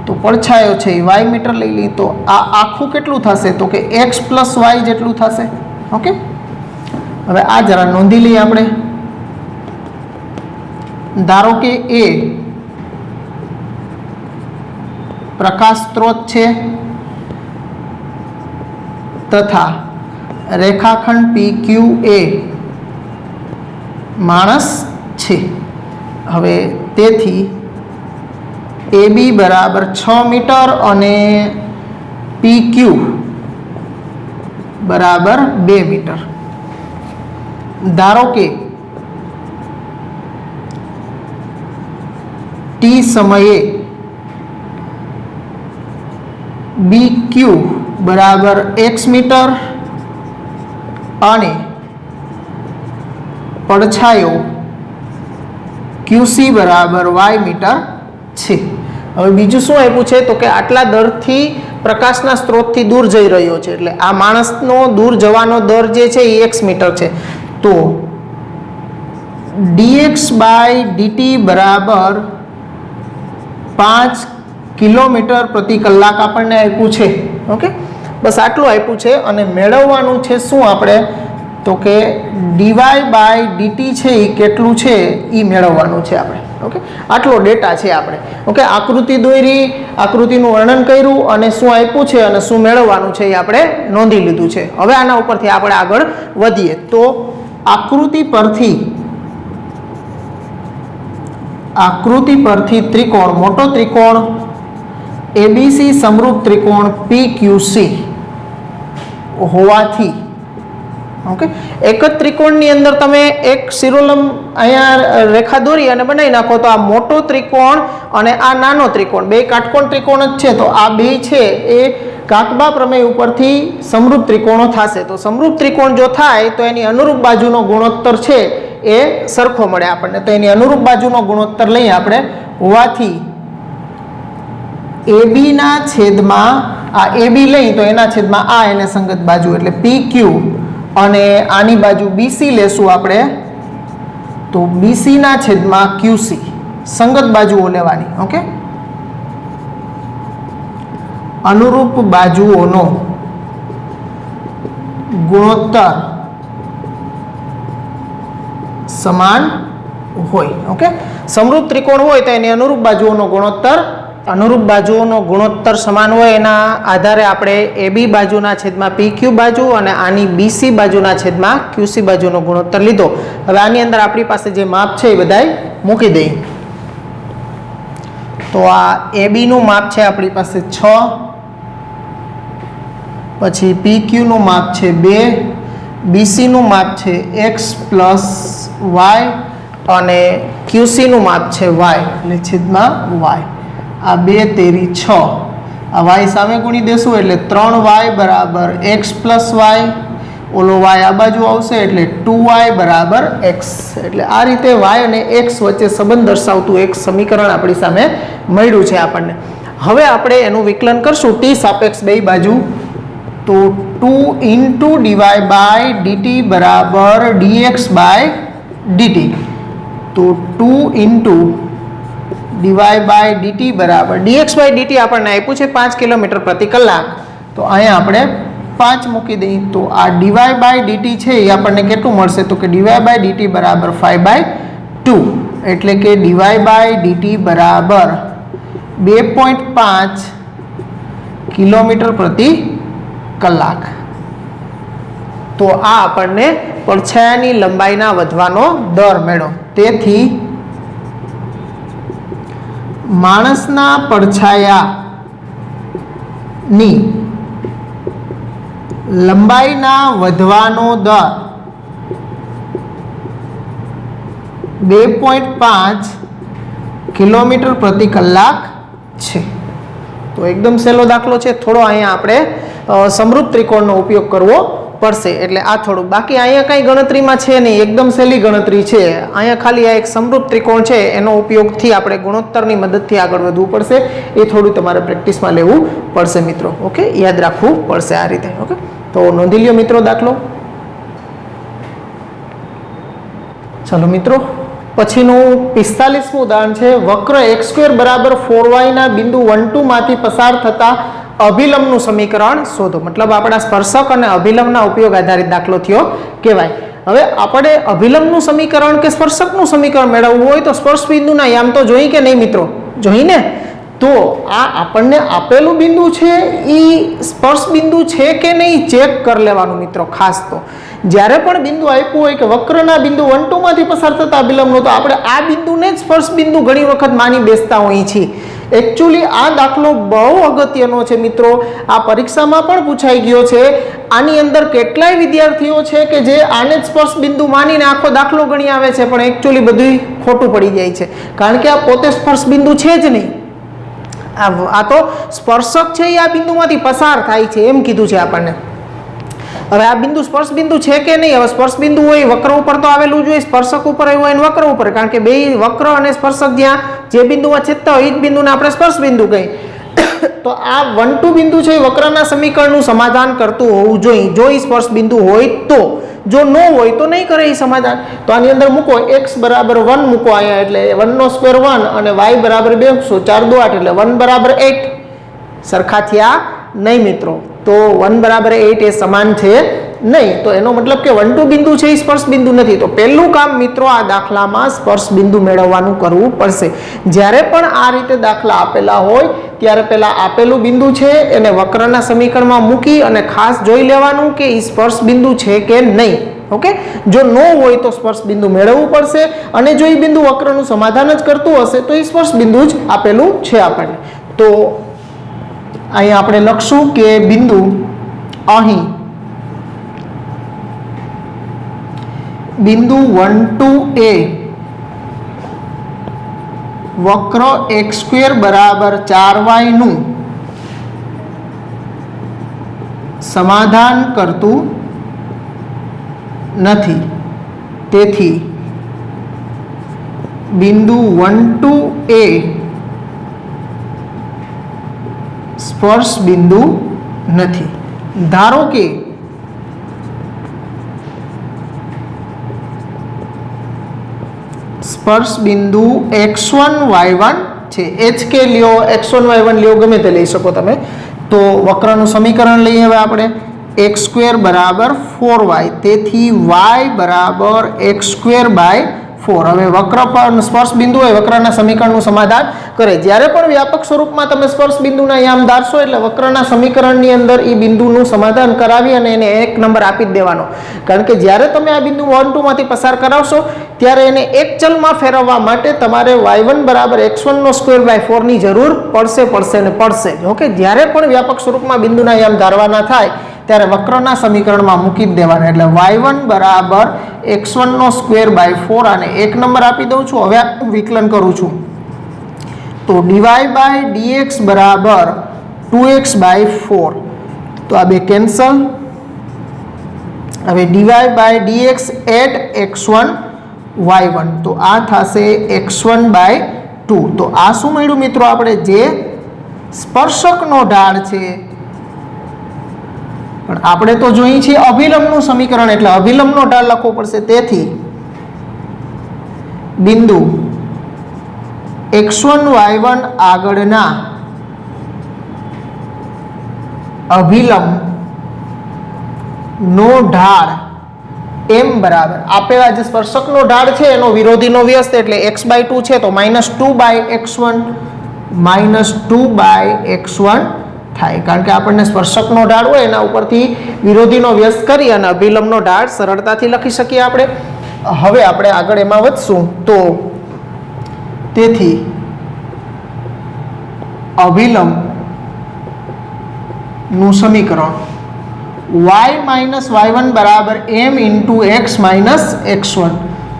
તો પડછાયો છે એ y મીટર લઈ લઈ. તો આ આખું કેટલું થશે? તો કે x + y જેટલું થશે. ઓકે, હવે આ જરા નોંધી લઈએ આપણે. ધારો કે એ પ્રકાશ સ્ત્રોત છે તથા રેખાખંડ PQ એ માણસ છે. હવે તેથી AB બરાબર 6 મીટર અને PQ બરાબર 2 મીટર. ધારો કે T સમયે BQ બરાબર x મીટર અને પડછાયો QC બરાબર y મીટર છે. હવે બીજું શું આપ્યું છે? તો કે આટલા દરથી પ્રકાશના સ્ત્રોતથી દૂર જઈ રહ્યો છે, એટલે આ માણસનો દૂર જવાનો દર જે છે એ x મીટર છે. તો dx/dt બરાબર 5 કિલોમીટર પ્રતિ કલાક આપણને આપ્યું છે. ઓકે, બસ આટલું આપ્યું છે અને મેળવવાનું છે શું આપણે? તો કે dy/dt છે એ કેટલું છે એ મેળવવાનું છે આપણે. ઓકે, આટલો ડેટા છે આપણે. ઓકે, આકૃતિ દોરી, આકૃતિનું વર્ણન કર્યું અને શું આપ્યું છે અને શું મેળવવાનું છે એ આપણે નોંધી લીધું છે. હવે આના ઉપરથી આપણે આગળ વધીએ. તો આકૃતિ પરથી ત્રિકોણ, મોટો ત્રિકોણ ABC સમરૂપ ત્રિકોણ PQC હોવાથી, ઓકે, એક જ ત્રિકોણની અંદર તમે એક શિરોલંબ અહીંયા રેખા દોરી અને બનાવી નાખો તો આ મોટો ત્રિકોણ અને આ નાનો ત્રિકોણ બે કાટકોણ ત્રિકોણ જ છે. તો આ બે છે એ કાકબા પ્રમેય ઉપરથી સમરૂપ ત્રિકોણો થશે. તો સમરૂપ ત્રિકોણ જો થાય તો એની અનુરૂપ બાજુનો ગુણોત્તર છે એ સરખો મળે આપણને. તો એની અનુરૂપ બાજુનો ગુણોત્તર લઈએ આપણે. હોવાથી AB ના છેદમાં આ AB લઈ તો એના છેદમાં આ એને સંગત બાજુ એટલે PQ અને આની બાજુ BC લેશું આપણે તો BC ના છેદમાં QC સંગત બાજુઓ લેવાની. ઓકે, અનુરૂપ બાજુઓનો ગુણોત્તર સમાન હોય. ઓકે, સમરૂપ ત્રિકોણ હોય તો એની અનુરૂપ બાજુઓનો ગુણોત્તર સમાન હોય. એના આધારે આપણે AB બાજુના છેદમાં PQ બાજુ અને આની BC બાજુના છેદમાં QC બાજુનો ગુણોત્તર લીધો. હવે આની અંદર આપણી પાસે જે માપ છે એ બધાય મૂકી દઈએ. તો આ AB નું માપ છે આપણી પાસે 6, પછી PQ નું માપ છે 2, BC નું માપ છે x પ્લસ y અને QC નું માપ છે y એટલે છેદમાં y. આ 2 તેરી 6, આ y સામે ગુણી દેશું એટલે 3y બરાબર x પ્લસ y, ઓલો y આ બાજુ આવશે એટલે 2y બરાબર x. એટલે આ રીતે y અને x વચ્ચે સંબંધ દર્શાવતું એક સમીકરણ આપણી સામે મળ્યું છે આપણને. હવે આપણે એનું વિકલન કરશું t સાપેક્ષ બે બાજુ. તો 2 into dy by dt બરાબર dx by dt. તો 2 into dy by dt બરાબર dx by dt આપણને આપ્યું છે 5 કિલોમીટર પ્રતિ કલાક. તો અહીંયા આપણે 5 મૂકી દઈએ. તો આ dy by dt છે એ આપણને કેટલું મળશે? તો કે dy by dt બરાબર 5/2 એટલે કે dy by dt બરાબર 2.5 કિલોમીટર પ્રતિ કલાક. તો આ આપણને પડછાયાની લંબાઈના વધવાનો દર મળ્યો. તેથી માણસના પડછાયાની લંબાઈના વધવાનો દર 2.5 કિલોમીટર પ્રતિ કલાક છે. તો એકદમ સહેલો દાખલો છે. થોડો અહીંયા આપણે સમરૂપ ત્રિકોણનો ઉપયોગ કરવો પડશે. એટલે આ થોડું, બાકી અહીંયા કંઈ ગણતરીમાં છે નહીં, એકદમ સહેલી ગણતરી છે. અહીંયા ખાલી આ એક સમરૂપ ત્રિકોણ છે એનો ઉપયોગથી આપણે ગુણોત્તરની મદદથી આગળ વધવું પડશે. એ થોડું તમારે પ્રેક્ટિસમાં લેવું પડશે મિત્રો. ઓકે, યાદ રાખવું પડશે આ રીતે. ઓકે, તો નોંધી લ્યો મિત્રો દાખલો. ચલો મિત્રો, પછીનું 45મું ઉદાહરણ છે. વક્ર x² બરાબર 4y ના બિંદુ 1, 2 માંથી પસાર થતા અભિલંબનું સમીકરણ શોધો. મતલબ આપણા સ્પર્શક અને અભિલંબના ઉપયોગ આધારિત દાખલો થયો કહેવાય. હવે આપણે અભિલંબનું સમીકરણ કે સ્પર્શકનું સમીકરણ મેળવવું હોય તો સ્પર્શ બિંદુના યામ તો જોઈ કે નહીં મિત્રો? જોઈને. તો આ આપણને આપેલું બિંદુ છે એ સ્પર્શ બિંદુ છે કે નહીં ચેક કરી લેવાનું મિત્રો. ખાસ તો જ્યારે પણ બિંદુ આપ્યું હોય કે વક્રના બિંદુ 1, 2 માંથી પસાર થતા અભિલંબનો, તો આપણે આ બિંદુને જ સ્પર્શ બિંદુ ઘણી વખત માની બેસતા હોઈએ છીએ. એકચ્યુઅલી આ દાખલો બહુ અગત્યનો છે મિત્રો. આ પરીક્ષામાં પણ પૂછાઈ ગયો છે. આની અંદર કેટલાય વિદ્યાર્થીઓ છે કે જે આને જ સ્પર્શ બિંદુ માનીને આખો દાખલો ગણી આવે છે, પણ એકચ્યુઅલી બધું ખોટું પડી જાય છે. કારણ કે આ પોતે સ્પર્શ બિંદુ છે જ નહીં. આ તો સ્પર્શક છે એ આ બિંદુમાંથી પસાર થાય છે એમ કીધું છે આપણને. હવે આ બિંદુ સ્પર્શ બિંદુ છે કે નહીં? હવે સ્પર્શ બિંદુ હોય વક્ર ઉપર તો આવેલું જોઈએ, સ્પર્શક ઉપર આવ્યું હોય વક્ર ઉપર, કારણ કે બે વક્ર અને સ્પર્શક જ્યાં જે બિંદુમાં છેદતા હોય એ જ બિંદુને આપણે સ્પર્શ બિંદુ કહીએ. તો આ 1, 2 બિંદુ છે એ વક્રના સમીકરણનું સમાધાન કરતું હોવું જોઈએ, જો એ સ્પર્શ બિંદુ હોય તો. જો ન હોય તો નહીં કરે એ સમાધાન. તો આની અંદર મૂકો x બરાબર 1 મૂકો અહીંયા, એટલે 1 નો સ્ક્વેર 1 અને y બરાબર 2, 4 2 8 એટલે 1 બરાબર 8. સરખા થયા નહીં મિત્રો. તો 1 બરાબર 8 એ સમાન છે નહીં. તો એનો મતલબ કે 1, 2 બિંદુ છે એ સ્પર્શ બિંદુ નથી. તો પહેલું કામ મિત્રો આ દાખલામાં સ્પર્શ બિંદુ મેળવવાનું કરવું પડશે. જ્યારે પણ આ રીતે દાખલા આપેલા હોય ત્યારે પહેલા આપેલું બિંદુ છે એને વક્રના સમીકરણમાં મૂકી અને ખાસ જોઈ લેવાનું કે એ સ્પર્શ બિંદુ છે કે નહીં. ઓકે, જો ન હોય તો સ્પર્શ બિંદુ મેળવવું પડશે, અને જો એ બિંદુ વક્રનું સમાધાન જ કરતું હશે તો એ સ્પર્શ બિંદુ જ આપેલું છે આપણને. તો અહીંયા આપણે લખશું કે બિંદુ અહીં બિંદુ 1, 2 એ વક્ર x² બરાબર 4y નું સમાધાન કરતું નથી. તેથી બિંદુ 1, 2 એ સ્પર્શ બિંદુ નથી. ધારો કે સ્પર્શ બિંદુ x1 y1 છે. h કે લ્યો, x1 y1 લ્યો, ગમે તે લઈ શકો તમે. તો વક્રનું સમીકરણ લઈએ હવે આપણે x સ્ક્વેર બરાબર 4y, તેથી y બરાબર x સ્ક્વેર બાય 4. હવે વક્ર પર સ્પર્શ બિંદુ હોય વક્રના સમીકરણનું સમાધાન કરે. જ્યારે પણ વ્યાપક સ્વરૂપમાં તમે સ્પર્શ બિંદુના યામ ધારશો એટલે વક્રના સમીકરણની અંદર એ બિંદુનું સમાધાન કરાવી અને એને એક નંબર આપી જ દેવાનો. કારણ કે જ્યારે તમે આ બિંદુ 1 2 માંથી પસાર કરાવશો ત્યારે એને એક ચલમાં ફેરવવા માટે તમારે y1 બરાબર x1 નો સ્ક્વેર બાય 4 ની જરૂર પડશે. ઓકે, જ્યારે પણ વ્યાપક સ્વરૂપમાં બિંદુના યામ ધારવાના થાય ત્યારે વક્રના સમીકરણમાં મૂકી જ દેવાના. એટલે y1 બરાબર x1 નો સ્ક્વેર બાય 4 અને એક નંબર આપી દઉં છું. હવે હું વિકલન કરું છું તો dy બાય dx બરાબર 2x બાય 4. તો આ બે કેન્સલ. હવે dy by dx at x1 y1, તો આ થશે x1 બાય 2. તો આ શું મળ્યું મિત્રો? આપણે જે સ્પર્શકનો ઢાળ છે, પણ આપણે તો જોઈએ છીએ અભિલંબનું સમીકરણ, એટલે અભિલંબનો ઢાળ લખવો પડશે. તેથી બિંદુ x1 y1 આગળના અભિલંબ નો ઢાળ m બરાબર આપેલા જે સ્પર્શકનો ઢાળ છે એનો વિરોધીનો વ્યસ્ત એટલે x/2 છે, તો -2 બાય x1 -2 બાય x1 થાય. કારણ કે આપણને સ્પર્શકનો ઢાળ હોય એના ઉપરથી વિરોધીનો વ્યસ્ત કરી અને અભિલંબનો ઢાળ સરળતાથી લખી શકીએ આપણે. હવે આપણે આગળ એમાં વધશું. તો તેથી અભિલંબ નું સમીકરણ y માઇનસ y1 બરાબર m into x minus x1.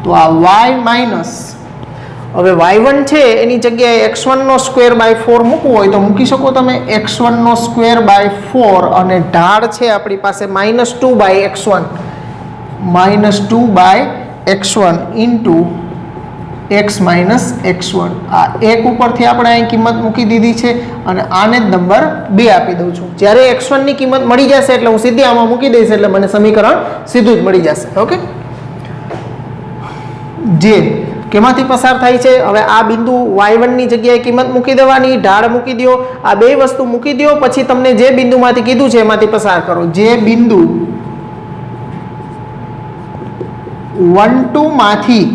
તો આ y માઇનસ, હવે y1 છે એની જગ્યાએ x1 નો સ્ક્વેર બાય 4 મૂકવું હોય તો મૂકી શકો તમે. x1 નો સ્ક્વેર બાય 4 અને ઢાળ છે આપણી પાસે -2 by x1, -2 by x1 into x minus x1. આ એક ઉપરથી આપણે અહીં કિંમત મૂકી દીધી છે અને આને જ નંબર 2 આપી દઉં છું. જ્યારે x1 ની કિંમત મળી જશે એટલે હું સીધી આમાં મૂકી દઈશ એટલે મને સમીકરણ સીધું જ મળી જશે. ઓકે, જે કેમાંથી પસાર થાય છે? હવે આ બિંદુ y1 ની જગ્યાએ કિંમત મૂકી દેવાની, ઢાળ મૂકી દો, આ બે વસ્તુ મૂકી દો, પછી તમને જે બિંદુમાંથી કીધું છે એમાંથી પસાર કરો. જે બિંદુ 1 2 માંથી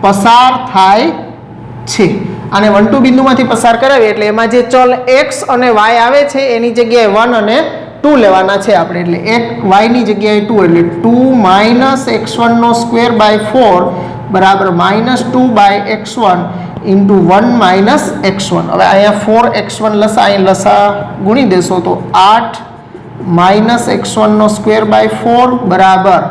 પસાર થાય છે, અને 1 2 બિંદુમાંથી પસાર કરાવીએ એટલે એમાં જે ચલ x અને y આવે છે એની જગ્યાએ 1 અને 2 લેવાના છે આપણે. એટલે એક y ની જગ્યાએ 2 એટલે 2 minus x1 no square by 4 બરાબર -2 by x1 into 1 minus x1. હવે અહીંયા 4x1 લસા અહીં લસા ગુણી દેશો તો 8 minus x1 no square by 4 બરાબર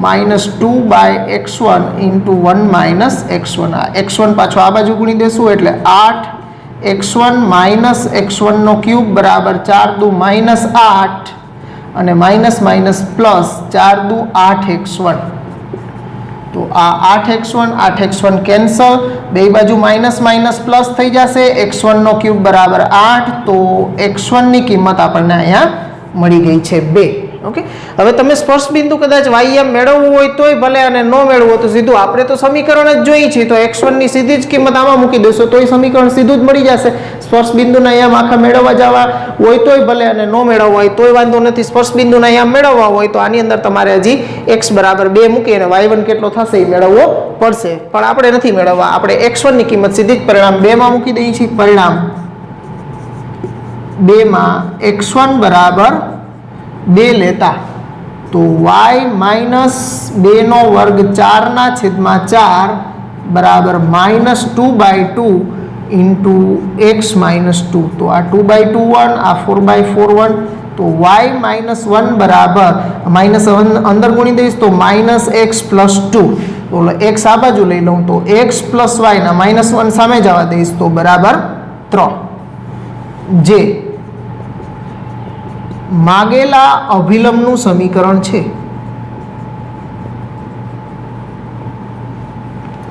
-2 by x1 into 1 minus x1. આ x1 પાછો આ બાજુ ગુણી દેશું એટલે 8 x1 માઇનસ x1 નો ક્યુબ બરાબર 4 દુ -8 અને માઇનસ માઇનસ પ્લસ 4 દુ 8x1. તો આ 8x1 8x1 કેન્સલ, બે બાજુ માઇનસ માઇનસ પ્લસ થઈ જશે. x1 નો ક્યુબ બરાબર 8, તો x1 ની કિંમત આપણને અહીંયા મળી ગઈ છે 2. ઓકે, હવે તમે સ્પર્શ બિંદુ કદાચ ym મેળવવું હોય તોય ભલે અને ન મેળવવું હોય તો સીધું આપણે તો સમીકરણ જ જોઈએ છીએ, તો x1 ની સીધી જ કિંમત આમાં મૂકી દેશો તોય સમીકરણ સીધું જ મળી જશે. સ્પર્શ બિંદુના યામ આખા મેળવવા જવા હોય તોય ભલે અને ન મેળવવા હોય તોય વાંધો નથી. સ્પર્શ બિંદુના યામ મેળવવા હોય તો આની અંદર તમારે હજી x બરાબર 2 મૂકી અને y1 કેટલો થશે એ મેળવવો પડશે, પણ આપણે નથી મેળવવા. આપણે x1 ની કિંમત સીધી જ પરિણામ 2 માં મૂકી દઈએ છીએ. પરિણામ 2 માં x1 બરાબર 2 લેતા તો y માઇનસ 2 નો વર્ગ 4/4 બરાબર -2 બાય 2 ઇન્ટુ x માઇનસ 2. તો આ 2/2 1, આ 4/4 1, તો y માઇનસ 1 બરાબર માઇનસ અંદર ગુણી દઈશ તો -x પ્લસ 2. તો x આ બાજુ લઈ લઉં તો x પ્લસ y ના -1 સામે જવા દઈશ તો બરાબર 3. જે માગેલા અભિલંબનું સમીકરણ છે.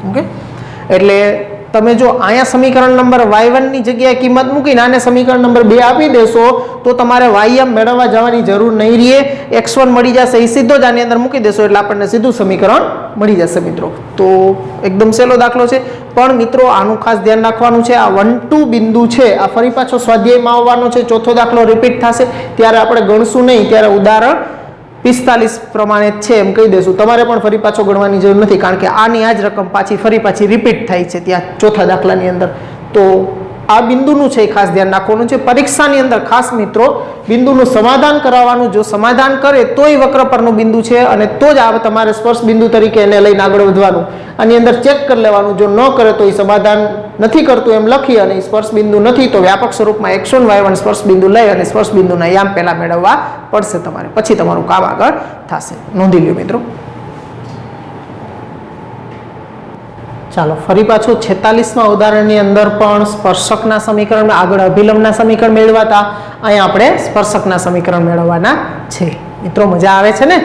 ઓકે, એટલે તમે જો અહીંયા સમીકરણ નંબર y1 ની જગ્યાએ કિંમત મૂકીને આને સમીકરણ નંબર 2 આપી દેશો તો તમારે ym મેળવવા જવાની જરૂર નહીં રહે. x1 મળી જશે, એ સીધો જ આની અંદર મૂકી દેશો એટલે આપણને સીધું સમીકરણ મળી જશે મિત્રો. તો એકદમ સહેલો દાખલો છે, પણ મિત્રો આનું ખાસ ધ્યાન રાખવાનું છે. આ 1 2 બિંદુ છે, આ ફરી પાછો સ્વાધ્યાયમાં આવવાનો છે. ચોથો દાખલો રિપીટ થશે ત્યારે આપણે ગણશું નહીં, ત્યારે ઉદાહરણ 45 પ્રમાણે છે એમ કહી દેશું. તમારે પણ ફરી પાછો ગણવાની જરૂર નથી, કારણ કે આની આ જ રકમ ફરી પાછી રિપીટ થાય છે ત્યાં ચોથા દાખલાની અંદર. તો આ બિંદુનું છે એ ખાસ ધ્યાન રાખવાનું છે. પરીક્ષાની અંદર ખાસ મિત્રો બિંદુનું સમાધાન કરાવવાનું. જો સમાધાન કરે તો એ વક્ર પરનું બિંદુ છે અને તો જ આ તમારે સ્પર્શ બિંદુ તરીકે એને લઈને આગળ વધવાનું. આની અંદર ચેક કરી લેવાનું, જો ન કરે તો એ સમાધાન નથી કરતું એમ લખી અને સ્પર્શ બિંદુ નથી તો વ્યાપક સ્વરૂપમાં x1 y1 સ્પર્શ બિંદુ લઈ અને સ્પર્શ બિંદુના યામ પહેલા મેળવવા પડશે તમારે, પછી તમારું કામ આગળ થશે. નોંધી લ્યો મિત્રો. ચાલો ફરી પાછું 46મા ઉદાહરણની અંદર પણ સ્પર્શકના સમીકરણ, આગળ અભિલંબના સમીકરણ મેળવાતા, અહીંયા આપણે સ્પર્શકના સમીકરણ મેળવવાના છે. મિત્રો મજા આવે છે ને?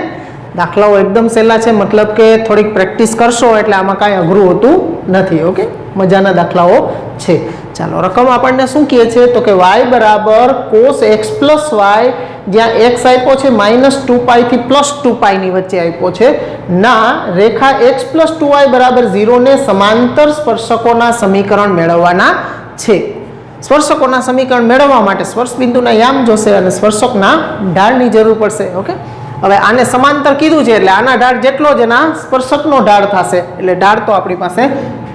દાખલાઓ એકદમ સહેલા છે, મતલબ કે થોડીક પ્રેક્ટિસ કરશો એટલે આમાં કાંઈ અઘરું હોતું નથી. ઓકે, મજાના દાખલાઓ છે. ચાલો રકમ આપણને શું કહે છે તો કે y બરાબર cos x પ્લસ y, જ્યાં x આપ્યો છે -2π થી +2π ની વચ્ચે આપ્યો છે, ના રેખા x પ્લસ 2y બરાબર 0 ને સમાંતર સ્પર્શકોના સમીકરણ મેળવવાના છે. સ્પર્શકોના સમીકરણ મેળવવા માટે સ્પર્શ બિંદુના યામ જોશે અને સ્પર્શકના ઢાળની જરૂર પડશે. ઓકે, હવે આને સમાંતર કીધું છે એટલે આના ઢાળ જેટલો જ એના સ્પર્શકનો ઢાળ થશે, એટલે ઢાળ તો આપણી પાસે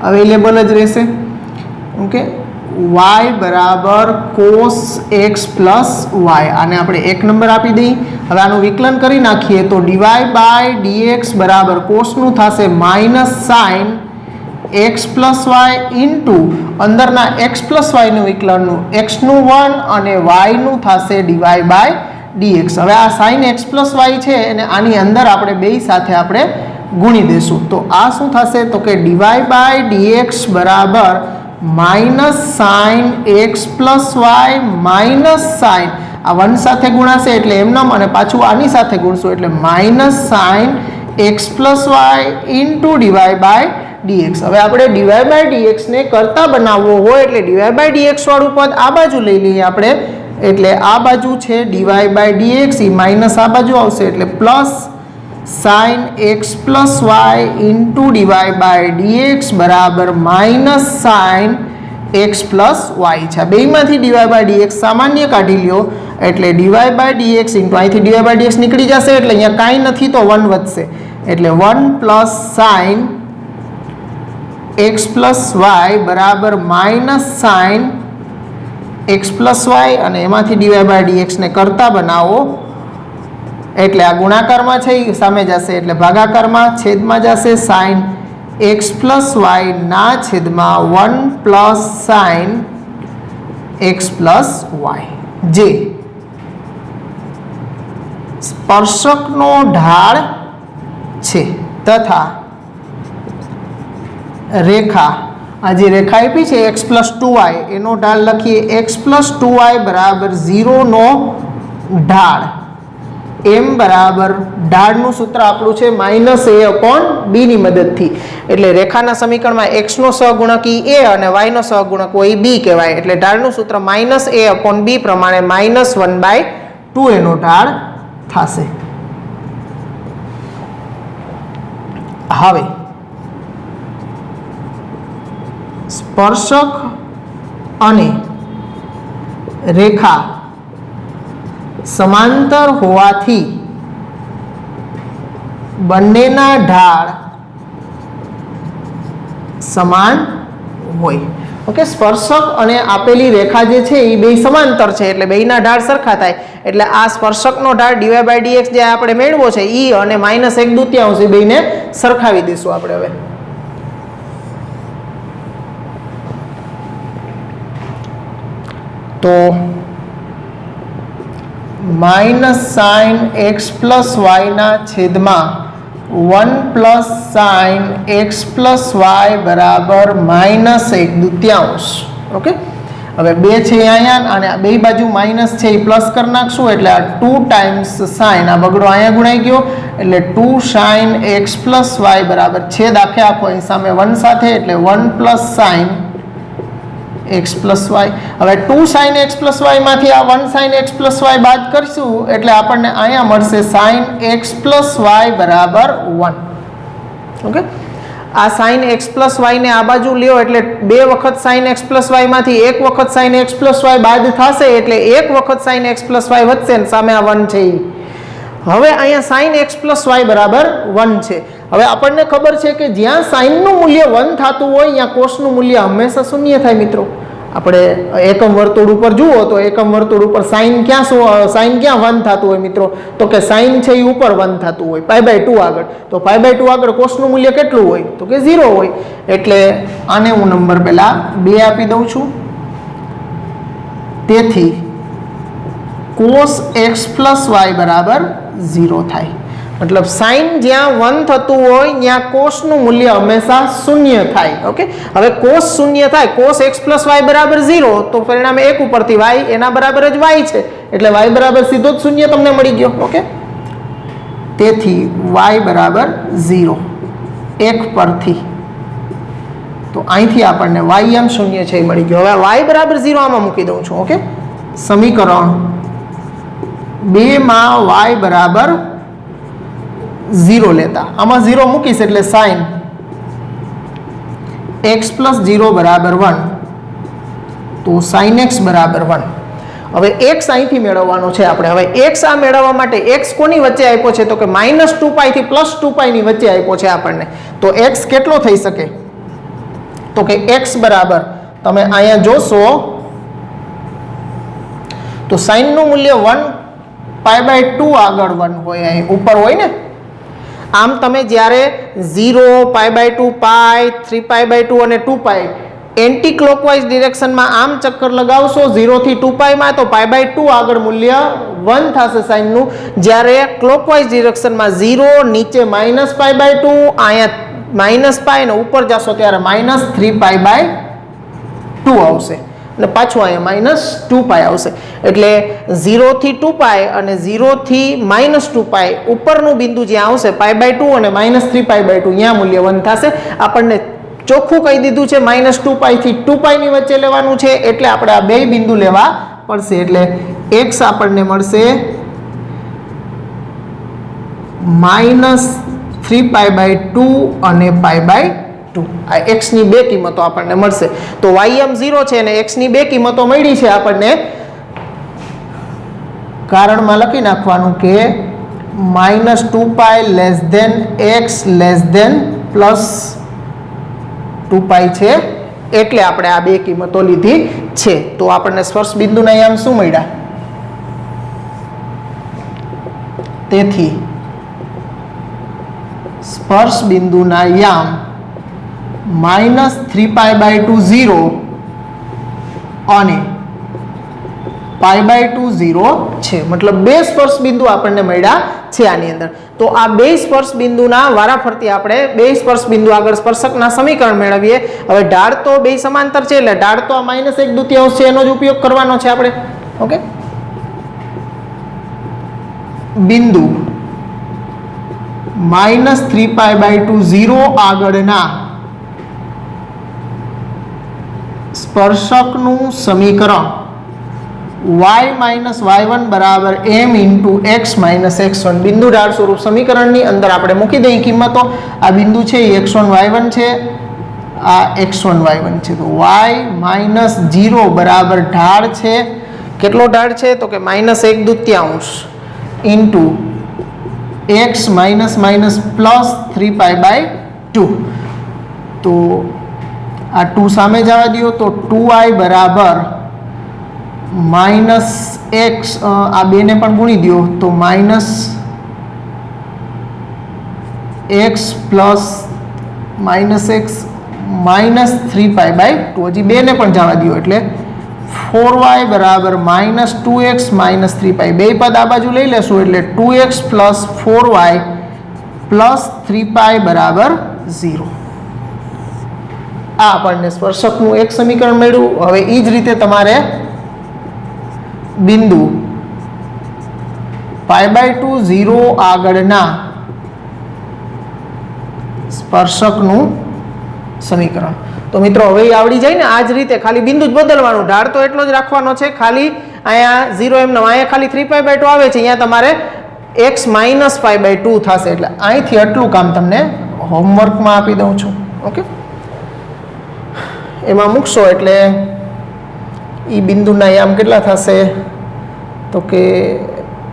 અવેલેબલ જ રહેશે. ઓકે, y બરાબર cos x પ્લસ y, આને આપણે 1 નંબર આપી દઈએ. હવે આનું વિકલન કરી નાખીએ તો dy બાય dx બરાબર કોસનું થશે -sin x plus y into અંદરના x પ્લસ yનું વિકલનનું x નું 1 અને y નું થશે dy બાય dx. હવે આ sin x પ્લસ y છે અને આની અંદર આપણે બે સાથે આપણે ગુણી દેશું તો આ શું થશે તો કે dy બાય dx બરાબર -sin x plus y sin, આ 1 સાથે ગુણાશે એટલે એમનામ અને પાછું આની સાથે ગુણશું એટલે -sin x plus y into dy by dx. હવે આપણે dy બાય dx ને કરતા બનાવવો હોય એટલે dy બાય dx વાળું પદ આ બાજુ લઈ લઈએ આપણે, એટલે આ બાજુ છે dy બાય dx, એ માઇનસ આ બાજુ આવશે એટલે plus sin x plus y into dy by dx બરાબર -sin x પ્લસ y છે. બેમાંથી dy બાય dx સામાન્ય કાઢી લ્યો એટલે dy બાય dx ઇન્ટુ અહીંથી dy બાય dx નીકળી જશે એટલે અહીંયા કાંઈ નથી તો 1 વધશે એટલે 1 plus sin x plus y બરાબર -sin x પ્લસ y અને એમાંથી dy બાય dx ને કરતા બનાવો એટલે આ ગુણાકારમાં છે એ સામે જશે એટલે ભાગાકારમાં, છેદમાં જશે sin x પ્લસ y ના છેદમાં 1 plus sin x plus y, જે સ્પર્શકનો ઢાળ છે તથા રેખા, આ જે રેખા આપી છે x પ્લસ 2y એનો ઢાળ લખીએ x પ્લસ 2y બરાબર 0 નો ઢાળ, m બરાબર ઢાળનું સૂત્ર આપણું છે -a/b ની મદદથી, એટલે રેખાના સમીકરણમાં x નો સહગુણક એ અને y નો સહગુણક હોય b કહેવાય, એટલે ઢાળનું સૂત્ર -a/b પ્રમાણે -1/2 એનો ઢાળ થશે. હવે સ્પર્શક અને રેખા સમાંતર હોવાથી બંનેના ઢાળ સમાન હોય. ઓકે, સ્પર્શક અને આપેલી રેખા જે છે એ બે સમાંતર છે એટલે બેયના ઢાળ સરખા થાય એટલે આ સ્પર્શકનો ઢાળ dy બાય dx જે આપણે મેળવો છે e અને -1/2 એ બેયને સરખાવી દઈશું આપણે. હવે તો -sin x પ્લસ y ના છેદમાં 1 plus sin x plus y બરાબર -1/2. ઓકે, હવે 2 છે અહીંયા અને આ બે બાજુ માઇનસ છે એ પ્લસ કરી નાખશું એટલે આ 2 ટાઈમ્સ સાઇન આ બગડો અહીંયા ગુણાઈ ગયો એટલે 2 સાઇન એક્સ પ્લસ વાય બરાબર છેદ આખે આખો અહીં સામે 1 સાથે એટલે 1 plus sine x plus y. હવે 2 સાઇન એક્સ પ્લસ વાયમાંથી આ 1 સાઇન એક્સ પ્લસ વાય બાદ કરીશું એટલે આપણને અહીંયા મળશે સાઇન એક્સ પ્લસ વાય બરાબર 1. ઓકે, આ સાઇન એક્સ પ્લસ વાયને આ બાજુ લ્યો એટલે 2 વખત સાઇન એક્સ પ્લસ વાયમાંથી 1 વખત સાઇન એક્સ પ્લસ વાય બાદ થશે એટલે 1 વખત સાઇન એક્સ પ્લસ વાય વધશે ને સામે આ 1 છે એ. હવે અહીંયા સાઇન એક્સ પ્લસ વાય બરાબર 1 છે. હવે આપણને ખબર છે કે જ્યાં સાઇનનું મૂલ્ય 1 થતું હોય ત્યાં કોસનું મૂલ્ય હંમેશા શૂન્ય થાય મિત્રો. આપણે એકમ વર્તુળ ઉપર જુઓ તો એકમ વર્તુળ ઉપર સાઇન ક્યાં 1 થતું હોય મિત્રો? તો કે સાઇન છે એ ઉપર 1 થતું હોય π/2 આગળ. તો π/2 આગળ કોસનું મૂલ્ય કેટલું હોય? તો કે 0 હોય. એટલે આને હું નંબર પહેલા 2 આપી દઉં છું. તેથી cos x + y બરાબર 0 થાય. મતલબ સાઇન જ્યાં 1 થતું હોય ત્યાં કોસનું મૂલ્ય હંમેશા શૂન્ય થાય. ઓકે, હવે કોસ શૂન્ય થાય, cos x + y બરાબર 0 તો પરિણામે 1 ઉપરથી y એના બરાબર જ y છે એટલે y બરાબર સીધો જ શૂન્ય તમને મળી ગયો. ઓકે, તેથી y બરાબર 0 1 પરથી તો અહીંથી આપણને y એમ શૂન્ય છે એ મળી ગયો. હવે y બરાબર 0 આમાં મૂકી દઉં છું. ઓકે, સમીકરણ 2 માં y બરાબર 0 લેતા આમાં 0 મૂકીશ એટલે સાઇન x + 0 બરાબર 1 તો સાઇન x બરાબર 1. હવે x અહીંથી મેળવવાનો છે આપણે. હવે x આ મેળવવા માટે x કોની વચ્ચે આપ્યો છે? તો કે -2π થી +2π ની વચ્ચે આપ્યો છે આપણને. તો x કેટલો થઈ શકે? તો કે x બરાબર તમે અહીંયા જોશો તો સાઇનનું મૂલ્ય 1π/2 આગળ 1 હોય અહીં ઉપર હોય ને. આમ તમે જ્યારે 0 π/2 π 3π/2 અને 2π એન્ટી ક્લોકવાઇઝ ડિરેક્શનમાં આમ ચક્કર લગાવશો 0 થી 2π માં તો π/2 આગળ મૂલ્ય 1 થશે સાઇનનું. જ્યારે ક્લોકવાઇઝ ડિરેક્શનમાં 0 નીચે -π/2 અહીંયા -π અને ઉપર જશો ત્યારે -3π/2 આવશે અને પાછું અહીંયા -2π આવશે. એટલે 0 થી 2π અને 0 થી -2π ઉપરનું બિંદુ જ્યાં આવશે π/2 અને -3π/2 ત્યાં મૂલ્ય 1 થશે. આપણને ચોખ્ખું કહી દીધું છે -2π થી 2π ની વચ્ચે લેવાનું છે એટલે આપણે આ બે બિંદુ લેવા પડશે. એટલે x આપણને મળશે -3π/2 અને π/2. આ x ની બે કિંમતો આપણને મળશે. તો y એમ 0 છે અને x ની બે કિંમતો મળી છે આપણને. કારણમાં લખી નાખવાનું કે -2π x +2π છે એટલે આપણે આ બે કિંમતો લીધી છે. તો આપણને સ્પર્શ બિંદુના યામ શું મળ્યા? તેથી સ્પર્શ બિંદુના યામ -3π/2 0 અને π/2 0 છે. મતલબ બે સ્પર્શ બિંદુ આપણને મળ્યા છે આની અંદર. તો આ બે સ્પર્શ બિંદુના વારાફરતી આપણે બે સ્પર્શ બિંદુ આગળ સ્પર્શકના સમીકરણ મેળવીએ. હવે ઢાળ તો બે સમાંતર છે એટલે ઢાળ તો આ -1/2 છે એનો જ ઉપયોગ કરવાનો છે આપણે. ઓકે, બિંદુ -3π/2 0 આગળના સ્પર્શકનું સમીકરણ y - y1 બરાબર m × x - x1 બિંદુ ઢાળ સ્વરૂપ સમીકરણની અંદર આપણે મૂકી દઈએ કિંમતો. આ બિંદુ છે એ x1 y1 છે, આ x1 y1 છે. તો y - 0 બરાબર ઢાળ છે. કેટલો ઢાળ છે? તો કે -1/2 × x - +3π/2. તો આ 2 સામે જવા દો તો 2i બરાબર -x આ બેને પણ ગુણી દો તો -x પ્લસ -x -3π/2 હજી બેને પણ જવા દો એટલે 4y બરાબર -2x -3π બે પદ આ બાજુ લઈ લેશું એટલે 2x પ્લસ 4y પ્લસ 3π બરાબર 0. આ આપણને સ્પર્શકનું એક સમીકરણ મળ્યું. હવે એ જ રીતે તમારે બિંદુ π/2 0 આગળના સ્પર્શકનું સમીકરણ. તો મિત્રો હવે આવડી જાય ને. આ જ રીતે ખાલી બિંદુ જ બદલવાનું, ઢાળ તો એટલો જ રાખવાનો છે. ખાલી અહીંયા 0 એમ અહીંયા ખાલી 3π/2 આવે છે, અહીંયા તમારે x - π/2 થશે. એટલે અહીંથી આટલું કામ તમને હોમવર્કમાં આપી દઉં છું. ઓકે, એમાં મૂકશો એટલે એ બિંદુના આમ કેટલા થશે તો કે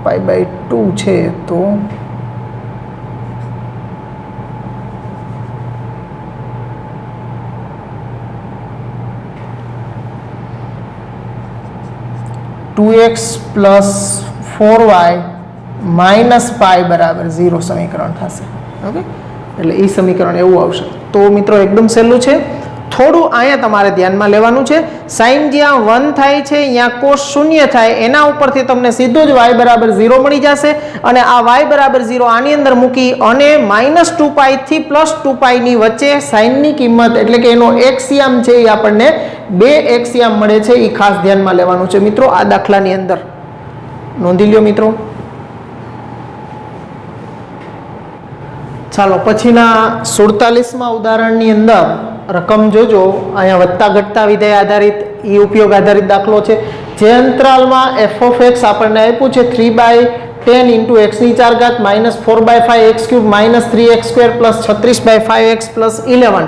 π/2 છે તો 2x + 4y - π = 0 સમીકરણ થશે. ઓકે, એટલે એ સમીકરણ એવું આવશે. તો મિત્રો એકદમ સહેલું છે. થોડું અહીંયા તમારે ધ્યાનમાં લેવાનું છે. સાઈન જ્યાં 1 થાય છે ત્યાં કોસ 0 થાય, એના ઉપરથી તમને સીધું જ y = 0 મળી જશે. અને આ y = 0 આની અંદર મૂકી અને -2π થી +2π ની વચ્ચે સાઈનની કિંમત એટલે કે એનો એક્સિયમ છે એ આપણને 2 એક્સિયમ મળે છે. એ ખાસ ધ્યાનમાં લેવાનું છે મિત્રો આ દાખલાની અંદર. નોંધી લ્યો મિત્રો. ચાલો પછીના 47માં ઉદાહરણની અંદર રકમ જોજો. અહીંયા વધતા ઘટતા વિધેય આધારિત એ ઉપયોગ આધારિત દાખલો છે. જે અંતરાલમાં f(x) આપણને આપ્યું છે 3/10 × x⁴ - 4/5x³ - 3x² + 36/5x + 11.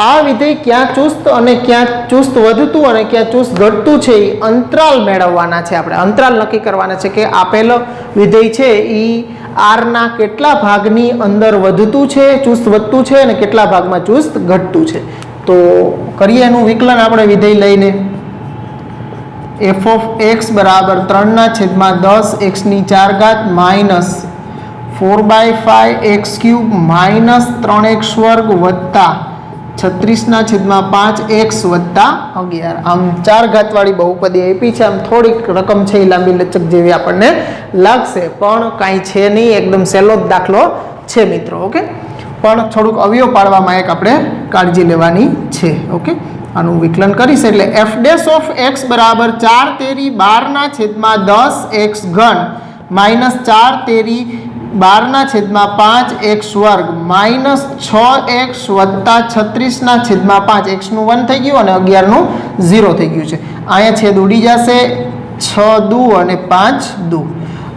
આ વિધેય ક્યાં ચુસ્ત અને ક્યાં ચુસ્ત વધતું અને ક્યાં ચુસ્ત ઘટતું છે એ અંતરાલ મેળવવાના છે. આપણે અંતરાલ નક્કી કરવાના છે કે આપેલ વિધેય છે એ r ના કેટલા ભાગની અંદર વધતું છે, ચુસ્ત વધતું છે અને કેટલા ભાગમાં ચુસ્ત ઘટતું છે. તો કરીએ એનું વિકલન આપણે વિધેય લઈને. f(x) = 3/10 x⁴ - 4/5x³ - 3x² + 36/5x + 11. આમ 4 ઘાતવાળી બહુપદી આપી છે. આમ થોડીક રકમ છે એ લાંબી લચક જેવી આપણને લાગશે, પણ કાંઈ છે નહીં, એકદમ સહેલો જ દાખલો છે મિત્રો. ઓકે, પણ થોડુંક અવયવ પાડવામાં એક આપણે કાળજી લેવાની છે. ઓકે, આનું વિકલન કરીશ એટલે f(x) = 4/12 -4/12 -5x² - 6x + 36/5 x નું 1 થઈ ગયું અને 11 નું 0 થઈ ગયું છે. અહીંયા છેદ ઉડી જશે, 6 દુ અને 5 દુ.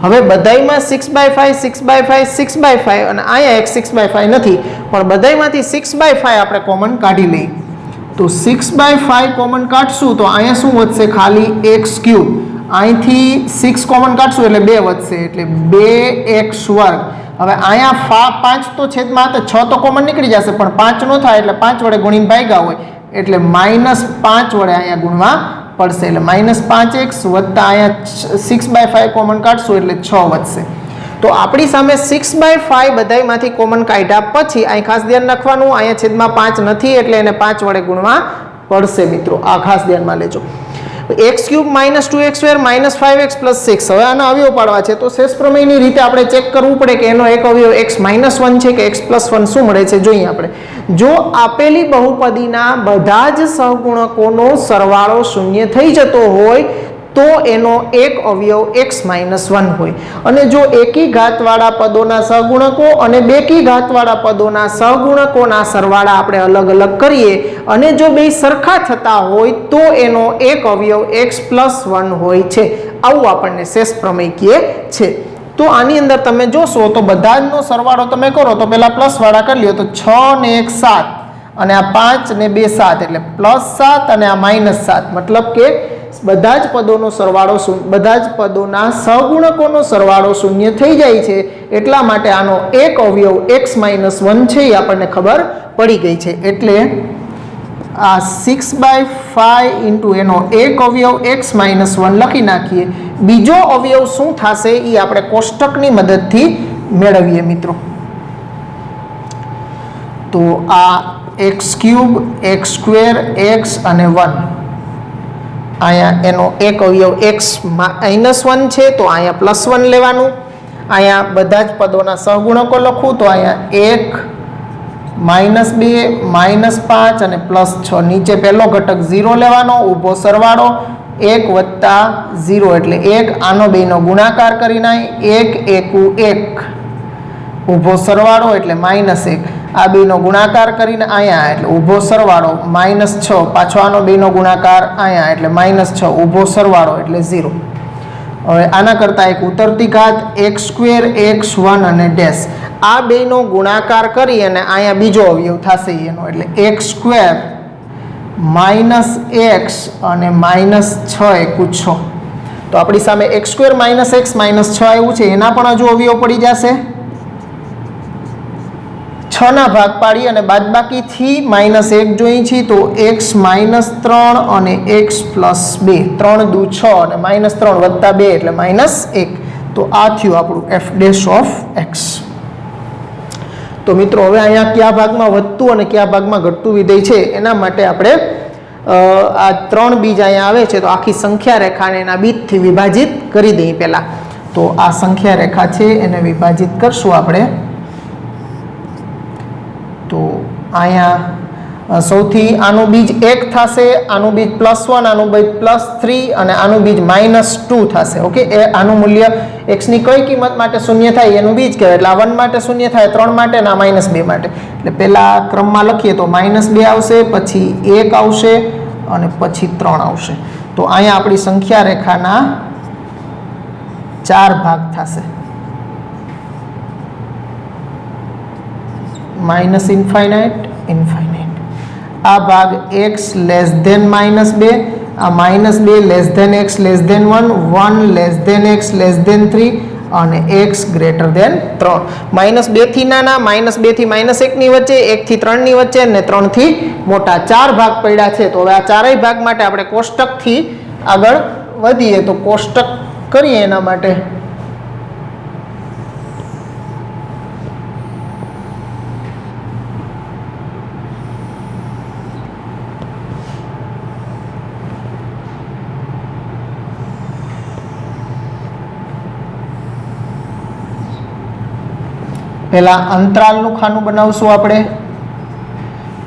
હવે બધાયમાં 6/5 6/5 6/5 અને અહીંયા એક 6/5 નથી, પણ બધાયમાંથી 6/5 આપણે કોમન કાઢી લઈએ. તો 6/5 કોમન કાઢશું તો અહીંયા શું વધશે? ખાલી x³. અહીંથી 6 કોમન કાઢશું એટલે 2 વધશે, એટલે 2x². હવે અહીંયા 5 તો છેદમાં તો 6 તો કોમન નીકળી જશે, પણ 5 નો થાય એટલે 5 વડે ગુણીને ભાગ્યા હોય એટલે -5 વડે અહીંયા ગુણવા પડશે. એટલે -5x વત્તા અહીંયા 6/5 કોમન કાઢશું એટલે 6 વધશે. તો આપણી સામે 6/5 બધાયમાંથી કોમન કાઢ્યા પછી અહીં ખાસ ધ્યાન રાખવાનું, અહીંયા છેદમાં 5 નથી એટલે એને 5 વડે ગુણવા પડશે મિત્રો. આ ખાસ ધ્યાનમાં લેજો. x³ - 2x² - 5x + 6. હવે આના અવયવ પાડવા છે તો શેષ પ્રમેયની રીતે આપણે ચેક કરવું પડે કે એનો એક અવયવ x - 1 છે કે x + 1 શું મળે છે. જોઈએ આપણે. જો આપેલી બહુપદીના બધા જ સહગુણકોનો સરવાળો 0 થઈ જતો હોય તો એનો એક અવયવ x - 1 હોય. અને જો એકી ઘાતવાળા પદોના સહગુણકો અને બેકી ઘાતવાળા પદોના સહગુણકોના સરવાળા આપણે અલગ અલગ કરીએ અને જો બે સરખા થતા હોય તો એનો એક અવયવ x + 1 હોય છે. આવું આપણને શેષ પ્રમેય કહે છે. તો આની અંદર તમે જોશો તો બધા જનો સરવાળો તમે કરો તો પહેલા પ્લસ વાળા કરી લ્યો તો 6 ને 1 7 અને આ 5 ને 2 7 એટલે +7 અને આ -7. મતલબ કે બધા જ પદોનો સરવાળો બધા જ પદોના સહગુણકોનો સરવાળો 0 થઈ જાય છે. એટલા માટે આનો એક અવયવ x - 1 છે એ આપણને ખબર પડી ગઈ છે. એટલે આ 6/5 એનો એક અવયવ x - 1 લખી નાખીએ. બીજો અવયવ શું થશે એ આપણે કોષ્ટકની મદદથી મેળવીએ મિત્રો. તો આ x³ x² x અને 1 અહીંયા એનો એક અવયવ x - 1 છે તો અહીંયા +1 લેવાનું. અહીંયા બધા જ પદોના સહગુણકો લખું તો અહીંયા 1 -2 -5 અને +6 નીચે પહેલો ઘટક 0 લેવાનો ઊભો સરવાળો 1 + 0 એટલે 1 આનો બેનો ગુણાકાર કરી નાય 1 * 1 ઊભો સરવાળો એટલે -1 આ બેનો ગુણાકાર કરીને અહીંયા એટલે ઊભો સરવાળો -6 પાછો આનો બેનો ગુણાકાર અહીંયા એટલે -6 ઊભો સરવાળો એટલે 0. હવે આના કરતાં એક ઉતરતી ઘાત x² x1 અને ડેશ આ બેનો ગુણાકાર કરી અને અહીંયા બીજો અવયવ થશે એનો એટલે x² -x અને -6 * 6 તો આપણી સામે x² - x -6 આવ્યું છે એના પણ હજુ અવયવ પડી જશે 6 ના ભાગ પાડી અને બાદબાકીથી -1 જોઈ છીએ તો x -3 અને x + 2 3 દુ 6 અને -3 + 2 એટલે -1 તો આ થયું આપણું f'(x). તો મિત્રો હવે અહીંયા કયા ભાગમાં વધતું અને કયા ભાગમાં ઘટતું વિધેય છે એના માટે આપણે આ 3 બીજ અહીંયા આવે છે તો આખી સંખ્યા રેખાને એના બીજથી વિભાજિત કરી દઈએ પહેલાં. તો આ સંખ્યા રેખા છે એને વિભાજિત કરશું આપણે. તો અહીંયા સૌથી આનું બીજ 1 થશે, આનું બીજ +1, આનું બીજ +3 અને આનું બીજ -2 થશે. ઓકે, એ આનું મૂલ્ય x ની કઈ કિંમત માટે શૂન્ય થાય એનું બીજ કહેવાય. એટલે આ 1 માટે શૂન્ય થાય, 3 માટે અને આ -2 માટે. એટલે પહેલા ક્રમમાં લખીએ તો -2 આવશે, પછી 1 આવશે અને પછી 3 આવશે. તો અહીંયા આપણી સંખ્યા રેખાના 4 ભાગ થશે. −∞ આ ભાગ x <-2, આ -2 x <1, 1 x <3 અને x > 3. -2 થી નાના, -2 થી -1 ની વચ્ચે, 1 થી 3 ની વચ્ચે અને 3 થી મોટા 4 ભાગ પડ્યા છે. તો હવે આ ચારેય ભાગ માટે આપણે કોષ્ટકથી આગળ વધીએ તો કોષ્ટક કરીએ એના માટે. પહેલા અંતરાલનું ખાનું બનાવશું આપણે,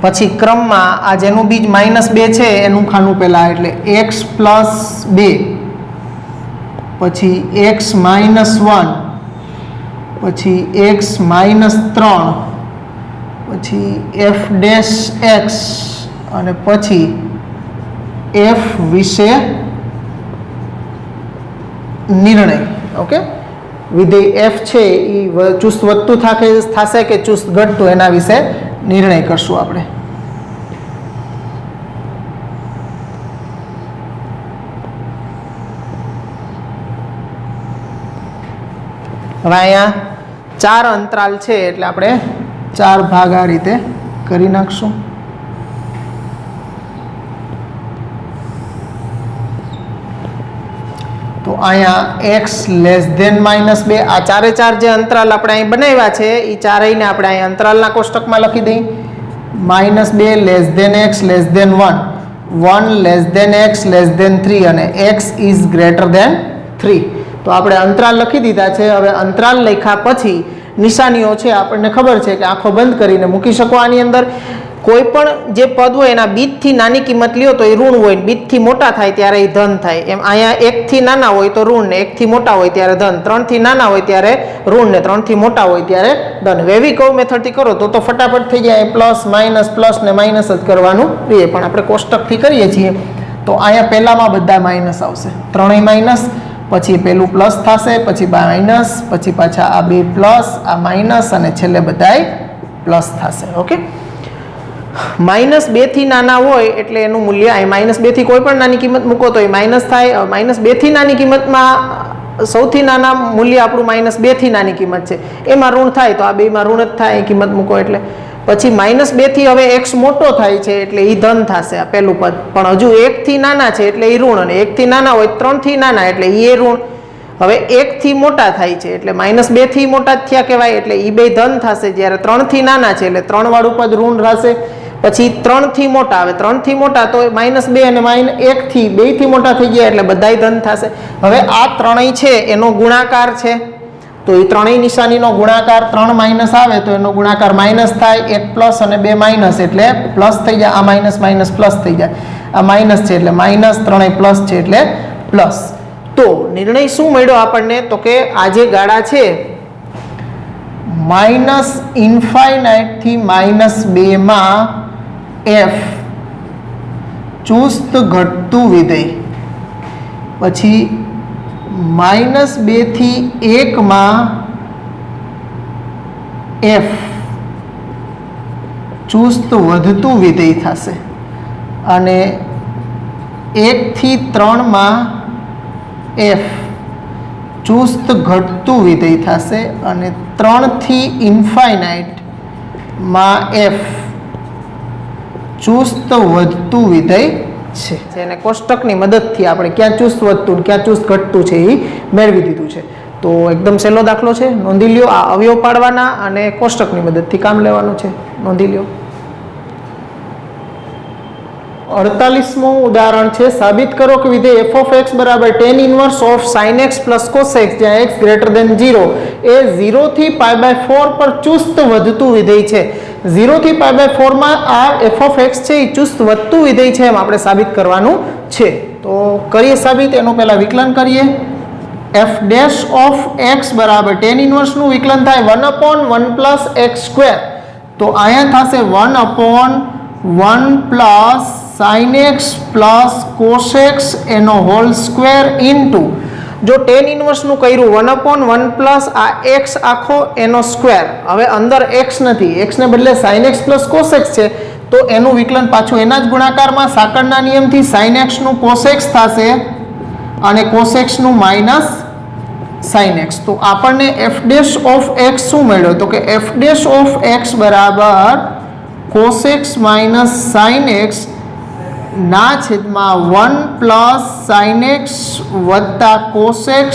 પછી ક્રમમાં આ જેનું બીજ -2 છે એનું ખાનું પહેલા એટલે x + 2, પછી x -1, પછી x -3, પછી f'(x) અને પછી f વિશે નિર્ણય. ઓકે, વિધેય f છે એ ચુસ્ત વધતું થશે કે ચુસ્ત ઘટતું એના વિશે નિર્ણય કરશું આપણે. હવે અહીંયા 4 અંતરાલ છે એટલે આપણે 4 ભાગ આ રીતે કરી નાખશું. તો અહીંયા x <-2 આ ચારે ચાર જે અંતરાલ આપણે અહીં બનાવ્યા છે એ ચારેયને આપણે અહીં અંતરાલના કોષ્ટકમાં લખી દઈએ. -2 x <1, 1 x <3 અને x > 3. તો આપણે અંતરાલ લખી દીધા છે. હવે અંતરાલ લખ્યા પછી નિશાનીઓ છે આપણને ખબર છે કે આંખો બંધ કરીને મૂકી શકો. આની અંદર કોઈ પણ જે પદ હોય એના બીજથી નાની કિંમત લ્યો તો એ ઋણ હોય, બીજથી મોટા થાય ત્યારે એ ધન થાય. એમ અહીંયા 1 થી નાના હોય તો ઋણ, ને 1 થી મોટા હોય ત્યારે ધન, 3 થી નાના હોય ત્યારે ઋણ, ને 3 થી મોટા હોય ત્યારે ધન. વેવી કર્વ મેથડથી કરો તો ફટાફટ થઈ જાય. પ્લસ પ્લસ ને માઇનસ જ કરવાનું રહીએ, પણ આપણે કોષ્ટકથી કરીએ છીએ તો અહીંયા પહેલામાં બધા માઇનસ આવશે, ત્રણેય માઇનસ, પછી પેલું પ્લસ થશે, પછી માઇનસ, પછી પાછા આ બે પ્લસ, આ માઇનસ અને છેલ્લે બધાય પ્લસ થશે. ઓકે, -2 થી નાના હોય એટલે એનું મૂલ્ય અહીં -2 થી કોઈ પણ નાની કિંમત મૂકો તો એ માઇનસ થાય. -2 થી નાની કિંમતમાં સૌથી નાના મૂલ્ય આપણું -2 થી નાની કિંમત છે, એમાં ઋણ થાય તો આ બેમાં ઋણ જ થાય કિંમત મૂકો એટલે. પછી -2 થી હવે x મોટો થાય છે એટલે એ ધન થશે આ પહેલું પદ, પણ હજુ 1 થી નાના છે એટલે એ ઋણ, અને 1 થી નાના હોય 3 થી નાના એટલે એ ઋણ. હવે 1 થી મોટા થાય છે એટલે -2 થી મોટા જ થયા કહેવાય એટલે એ બે ધન થશે, જ્યારે 3 થી નાના છે એટલે 3 વાળું પદ ઋણ થશે. પછી 3 થી મોટા, હવે 3 થી મોટા તો -2 અને -1 થી 2 થી મોટા થઈ ગયા એટલે બધાય ધન થશે. હવે આ ત્રણેય છે એનો ગુણાકાર છે, તો એ ત્રણેય નિશાનીનો ગુણાકાર 3 માઇનસ આવે તો એનો ગુણાકાર માઇનસ થાય, 1 પ્લસ અને 2 માઇનસ એટલે પ્લસ થઈ જાય, આ માઇનસ માઇનસ પ્લસ થઈ જાય, આ માઇનસ છે એટલે માઇનસ, ત્રણેય પ્લસ છે એટલે પ્લસ. તો નિર્ણય શું મળ્યો આપણને? તો કે આ જે ગાળા છે માઇનસ ઇન્ફાઇનાઇટ થી -2 માં f ચુસ્ત ઘટતું વિધેય, પછી -2 થી 1 માં f ચુસ્ત વધતું વિધેય થશે, અને 1 થી 3 માં f ચુસ્ત ઘટતું વિધેય થશે, અને 3 થી ઇન્ફાઇનાઇટ માં f ચુસ્ત વધતું વિધેય છે. એને કોષ્ટકની મદદથી આપણે ક્યાં ચુસ્ત વધતું ક્યાં ચુસ્ત ઘટતું છે એ મેળવી દીધું છે. તો એકદમ સહેલો દાખલો છે, નોંધી લ્યો. આ અવયવ પાડવાના અને કોષ્ટકની મદદથી કામ લેવાનું છે, નોંધી લ્યો. 48મું ઉદાહરણ છે, સાબિત કરો કે વિધેય f of x બરાબર tan inverse of sin x plus cos x જ્યાં x ગ્રેટર ધેન 0 એ 0 થી π/4 પર ચુસ્ત વધતું વિધેય છે. 0 થી π/4 માં આ f of x છે એ ચુસ્ત વધતું વિધેય છે એમ આપણે સાબિત કરવાનું છે. તો કરીએ સાબિત. એનું પહેલા વિકલન કરીએ. f ડેશ ઓફ x બરાબર tan ઇન્વર્સ નું વિકલન થાય 1/1 પ્લસ x સ્ક્વેર, તો અહીંયા થશે 1/1 plus sin x plus cos x એનો હોલ સ્ક્વેર ઇન્ટુ, જો tan ઇન્વર્સ નું કર્યું 1/1 પ્લસ આ x આખો એનો સ્ક્વેર, હવે અંદર x નથી, x ને બદલે sin x plus cos x છે, તો એનું વિકલન પાછું એના જ ગુણાકારમાં સાંકળના નિયમથી sin x નું cos x થશે અને cos x નું માઇનસ sin x. તો આપણને f ડેશ ઓફ x શું મળ્યો? તો કે f ડેશ ઓફ x બરાબર cos x minus sin x ના છેદમાં 1 પ્લસ sin x વત્તા cos x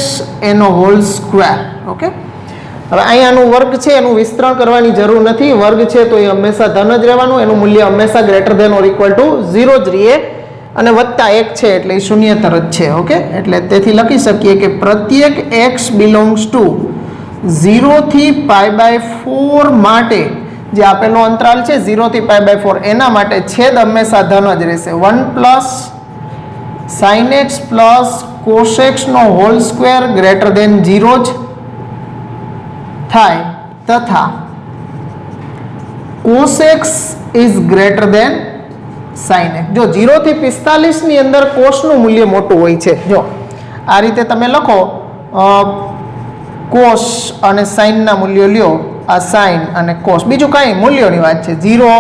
એનો હોલ સ્ક્વેર. ઓકે, હવે અહીંયાનું વર્ગ છે એનું વિસ્તરણ કરવાની જરૂર નથી, વર્ગ છે તો એ હંમેશા ધન જ રહેવાનું, એનું મૂલ્ય હંમેશા greater than or equal to 0 જ રહે, અને વત્તા 1 છે એટલે એ શૂન્યતર જ છે. ઓકે, એટલે તેથી લખી શકીએ કે પ્રત્યેક x બિલોંગ્સ ટુ 0 થી π/4 માટે જે આપેલો અંતરાલ છે 0 થી π/4 એના માટે છેદ હંમેશા ધન જ રહેશે. 1 plus sin x plus cos x નો હોલ સ્ક્વેર ગ્રેટર ધેન 0 જ થાય, તથા cos x is greater than sin x. જો 0 થી 45 ની અંદર cos નું મૂલ્ય મોટું હોય છે, જો આ રીતે તમે લખો cos અને sin ના મૂલ્યો લ્યો, આ sin અને cos, બીજું કાંઈ મૂલ્યોની વાત છે, 0,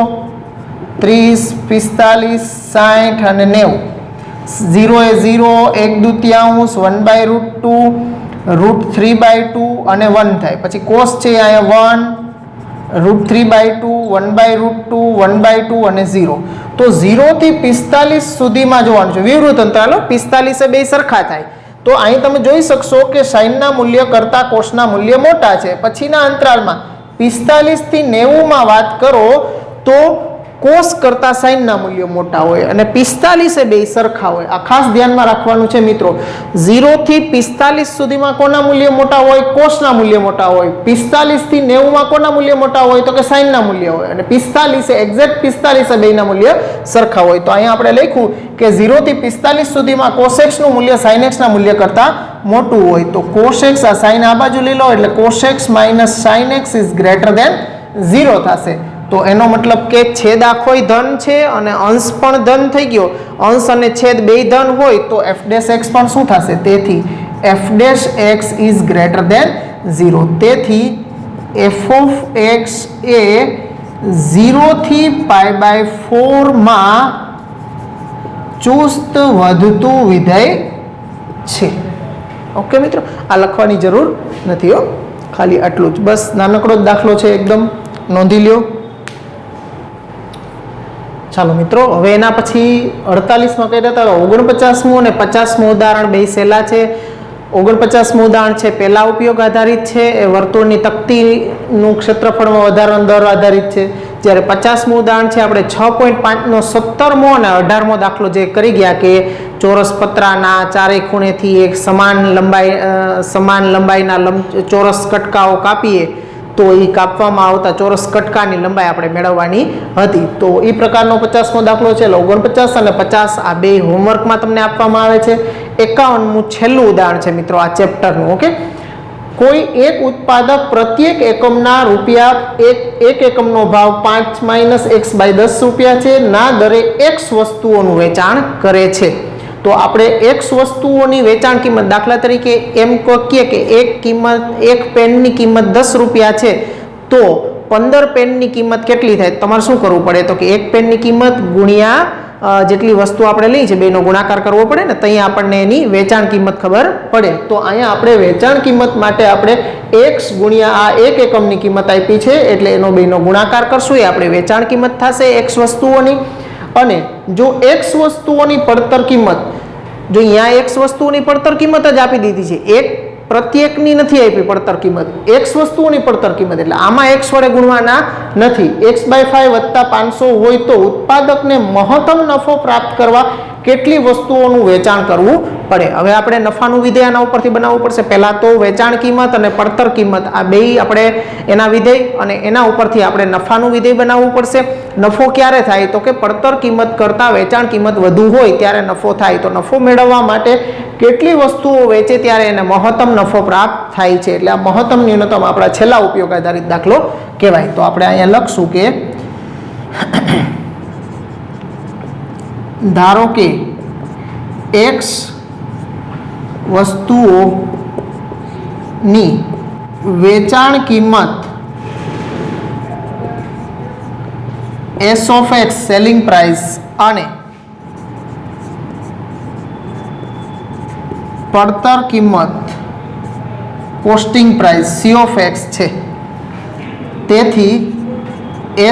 30, 45, 60 અને 90. 0 એ 0, 1/2, 1/√2, √3/2 અને 1 થાય. પછી cos છે અહીંયા 1, √3/2, 1/√2, 1/2 અને 0. તો 0 થી 45 સુધીમાં જોવાનું છે વિવૃત અંતરાલો, 45 એ બે સરખા થાય. તો અહીં તમે જોઈ શકશો કે sin ના મૂલ્ય કરતાં cos ના મૂલ્ય મોટા છે. પછીના અંતરાલમાં 45 થી 90 માં વાત કરો તો cos કરતાં sin ના મૂલ્યો મોટા હોય, અને 45 એ બે સરખા હોય. આ ખાસ ધ્યાનમાં રાખવાનું છે મિત્રો. 0 થી 45 સુધીમાં કોના મૂલ્ય મોટા હોય? cos ના મૂલ્ય મોટા હોય. 45 થી 90 માં કોના મૂલ્ય મોટા હોય? તો કે sin ના મૂલ્ય હોય, અને 45 એ એક્ઝેક્ટ 45 એ બેના મૂલ્ય સરખા હોય. તો અહીંયા આપણે લખ્યું કે 0 થી 45 સુધીમાં cos x નું મૂલ્ય sin x ના મૂલ્ય કરતાં મોટું હોય. તો cos x આ sin આ બાજુ લઈ લો એટલે cos x minus sin x is greater than 0 થશે. તો એનો મતલબ કે છેદ આખોય ધન છે અને અંશ પણ ધન થઈ ગયો. અંશ અને છેદ બે ધન હોય તો f ડેશ x પણ શું થશે? તેથી f dash x is greater than 0. તેથી f ઓફ x એ 0 થી π/4 માં ચુસ્ત વધતું વિધેય છે. ઓકે મિત્રો, આ લખવાની જરૂર નથી હો, ખાલી આટલું જ, બસ નાનકડો જ દાખલો છે, એકદમ નોંધી લ્યો. ચાલો મિત્રો, હવે એના પછી 48માં કહી દેતા 49મું અને 50મું ઉદાહરણ બે સહેલા છે. 49મું ઉદાહરણ છે પહેલા ઉપયોગ આધારિત છે, એ વર્તુળની તકતીનું ક્ષેત્રફળમાં વધારાનો દર આધારિત છે. જ્યારે 50મું ઉદાહરણ છે આપણે 6.5નો 17મો અને 18મો દાખલો જે કરી ગયા કે ચોરસ પતરાના ચારે ખૂણેથી એક સમાન લંબાઈના ચોરસ કટકાઓ કાપીએ તો એ કાપવામાં આવતા ચોરસ કટકાની લંબાઈ આપણે મેળવવાની હતી. તો એ પ્રકારનો 50મો દાખલો છે. 49 અને 50 આ બે હોમવર્કમાં તમને આપવામાં આવે છે. 51મું છેલ્લું ઉદાહરણ છે મિત્રો આ ચેપ્ટરનું. ઓકે, કોઈ એક ઉત્પાદક પ્રત્યેક એકમના રૂપિયા એક એકમનો ભાવ 5 - x/10 રૂપિયા છે ના દરે x વસ્તુઓનું વેચાણ કરે છે. તો આપણે x વસ્તુઓની વેચાણ કિંમત દાખલા તરીકે એમ કહીએ કે એક પેનની કિંમત 10 રૂપિયા છે તો 15 પેનની કિંમત કેટલી થાય? તમારે શું કરવું પડે? તો કે એક પેનની કિંમત ગુણ્યા જેટલી વસ્તુ આપણે લઈ છે બેનો ગુણાકાર કરવો પડે ને, તો અહીંયા આપણને એની વેચાણ કિંમત ખબર પડે. તો અહીંયા આપણે વેચાણ કિંમત માટે આપણે x ગુણ્યા આ એક એકમની કિંમત આપી છે એટલે એનો બેનો ગુણાકાર કરશું, એ આપણે વેચાણ કિંમત થશે x વસ્તુઓની. અને જો x વસ્તુઓની પડતર કિંમત, જો અહીંયા x વસ્તુઓની પડતર કિંમત જ આપી દીધી છે, એક પ્રત્યેકની નથી આપી પડતર કિંમત, x વસ્તુઓની પડતર કિંમત, એટલે આમાં x વડે ગુણવાના નથી. x/5 + 500 હોય તો ઉત્પાદકને મહત્તમ નફો પ્રાપ્ત કરવા કેટલી વસ્તુઓનું વેચાણ કરવું પડે? હવે આપણે નફાનું વિધેય આના ઉપરથી બનાવવું પડશે. પહેલા તો વેચાણ કિંમત અને પડતર કિંમત આ બે આપણે એના વિધેય અને એના ઉપરથી આપણે નફાનું વિધેય બનાવવું પડશે. નફો ક્યારે થાય? તો કે પડતર કિંમત કરતાં વેચાણ કિંમત વધુ હોય ત્યારે નફો થાય. તો નફો મેળવવા માટે કેટલી વસ્તુઓ વેચે ત્યારે એને મહત્તમ નફો પ્રાપ્ત થાય છે. એટલે આ મહત્તમ ન્યૂનતમ આપણા છેલ્લા ઉપયોગ આધારિત દાખલો કહેવાય. તો આપણે અહીંયા લખશું કે ધારો કે x વસ્તુઓની વેચાણ કિંમત s of x selling price અને પડતર કિંમત costing price c of x છે. તેથી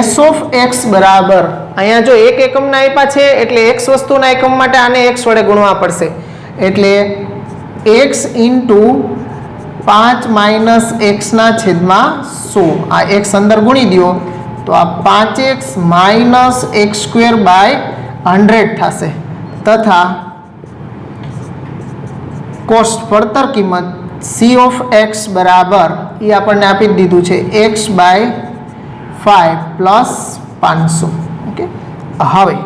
s of x બરાબર અહીંયા જો એક એકમના આપ્યા છે એટલે x વસ્તુના એકમ માટે આને x વડે ગુણવા પડશે. એટલે x × 5 - x ના છેદમાં 100. આ x અંદર ગુણી દો તો આ 5x - x²/100 થશે. તથા કોસ્ટ પડતર કિંમત c of x બરાબર એ આપણને આપી દીધું છે x/5 + 500. ઓકે, હવે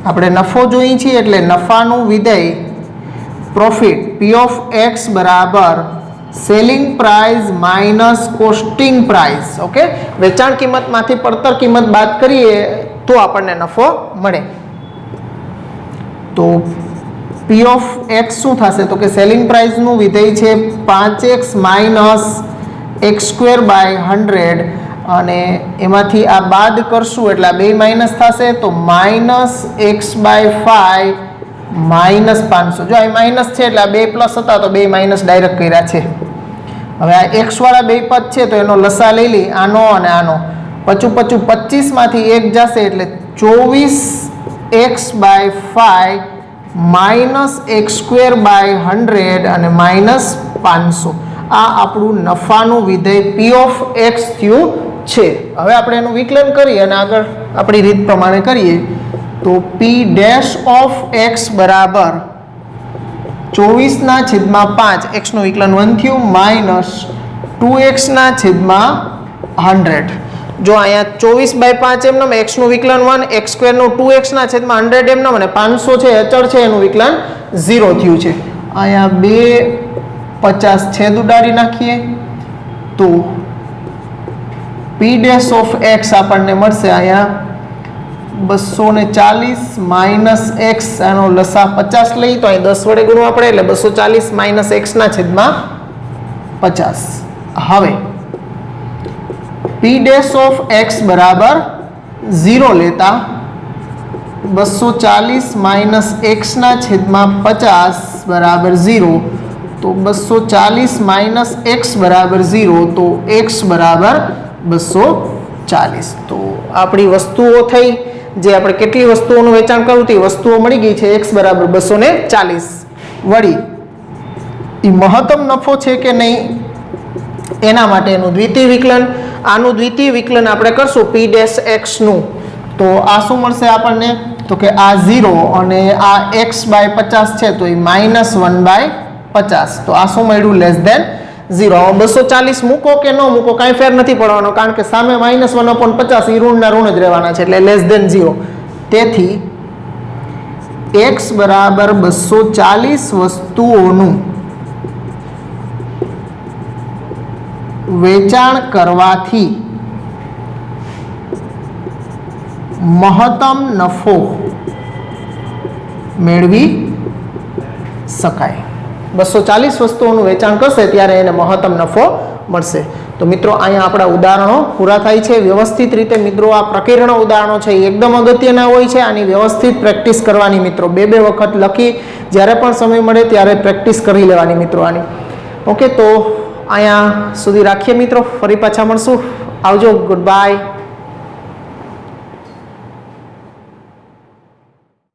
આપણે નફો જોઈએ છીએ એટલે નફાનું વિધેય પ્રોફિટ p of x બરાબર selling price minus costing price. Okay, વેચાણ કિંમતમાંથી પડતર કિંમત બાદ કરીએ તો આપણને નફો મળે. તો p of x શું થશે? તો કે સેલિંગ પ્રાઇસનું વિધેય છે 5x - x²/100 અને એમાંથી આ બાદ કરશું એટલે આ બે માઇનસ થશે તો -x/5 - 500. જો આ માઇનસ છે એટલે આ બે પ્લસ હતા તો બે માઇનસ ડાયરેક્ટ કર્યા છે. હવે આ x વાળા બે પદ છે તો એનો લસા લઈ લઈ, આનો અને આનો. 25 માંથી 1 જશે એટલે 24x/5 - x²/100 અને -500. આ આપણું નફાનું વિધેય p of x થયું છે. હવે આપણે એનું વિકલન કરીએ અને આગળ આપણી રીત પ્રમાણે કરીએ તો p dash of x બરાબર 24/5 x નું વિકલન 1 થયું -2x/100. જો અહીંયા 24/5 એમનો x નું વિકલન 1, x² નું 2x/100 એમનો અને 500 છે અચળ છે એનું વિકલન 0 થયું છે. અહીંયા 250 છેદ ઉડાડી નાખીએ તો p dash of x આપણને મળશે અહીંયા 240 - x, આનો લસા 50 લઈ તો અહીં 10 વડે ગુણવા પડે એટલે 240 - x/50. હવે p dash of x બરાબર 0 લેતા 240 - x/50 બરાબર 0. તો 240 - x બરાબર 0 તો x બરાબર 240. તો આપણી વસ્તુઓ થઈ જે આપણે કેટલી વસ્તુઓનું વેચાણ કરવું તે વસ્તુઓ મળી ગઈ છે x બરાબર 240. વળી એ મહત્તમ નફો છે કે નહીં એના માટેનું દ્વિતીય વિકલન આનું દ્વિતીય વિકલન આપણે કરશું p ડેશ x નું, તો આ શું મળશે આપણને? તો કે આ 0 અને આ x બાય 50 છે તો એ -1/50, તો આ શું મળ્યું? Less than 0. 240 મૂકો કે ન મૂકો કાંઈ ફેર નથી પડવાનો, કારણ કે સામે -1/50 એ ઋણના ઋણ જ રહેવાના છે, એટલે લેસ ધેન 0. તેથી x બરાબર 240 વસ્તુઓનું વેચાણ કરવાથી મહત્તમ નફો મેળવી શકાય. 240 વસ્તુઓનું વેચાણ કરશે ત્યારે એને મહત્તમ નફો મળશે. તો મિત્રો અહીંયા આપણા ઉદાહરણો પૂરા થાય છે. વ્યવસ્થિત રીતે મિત્રો આ પ્રકીર્ણ ઉદાહરણો છે એ એકદમ અગત્યના હોય છે. આની વ્યવસ્થિત પ્રેક્ટિસ કરવાની મિત્રો, બે વખત લખી જ્યારે પણ સમય મળે ત્યારે પ્રેક્ટિસ કરી લેવાની મિત્રો આની. ઓકે, તો અહીંયા સુધી રાખીએ મિત્રો, ફરી પાછા મળશું. આવજો, ગુડ બાય.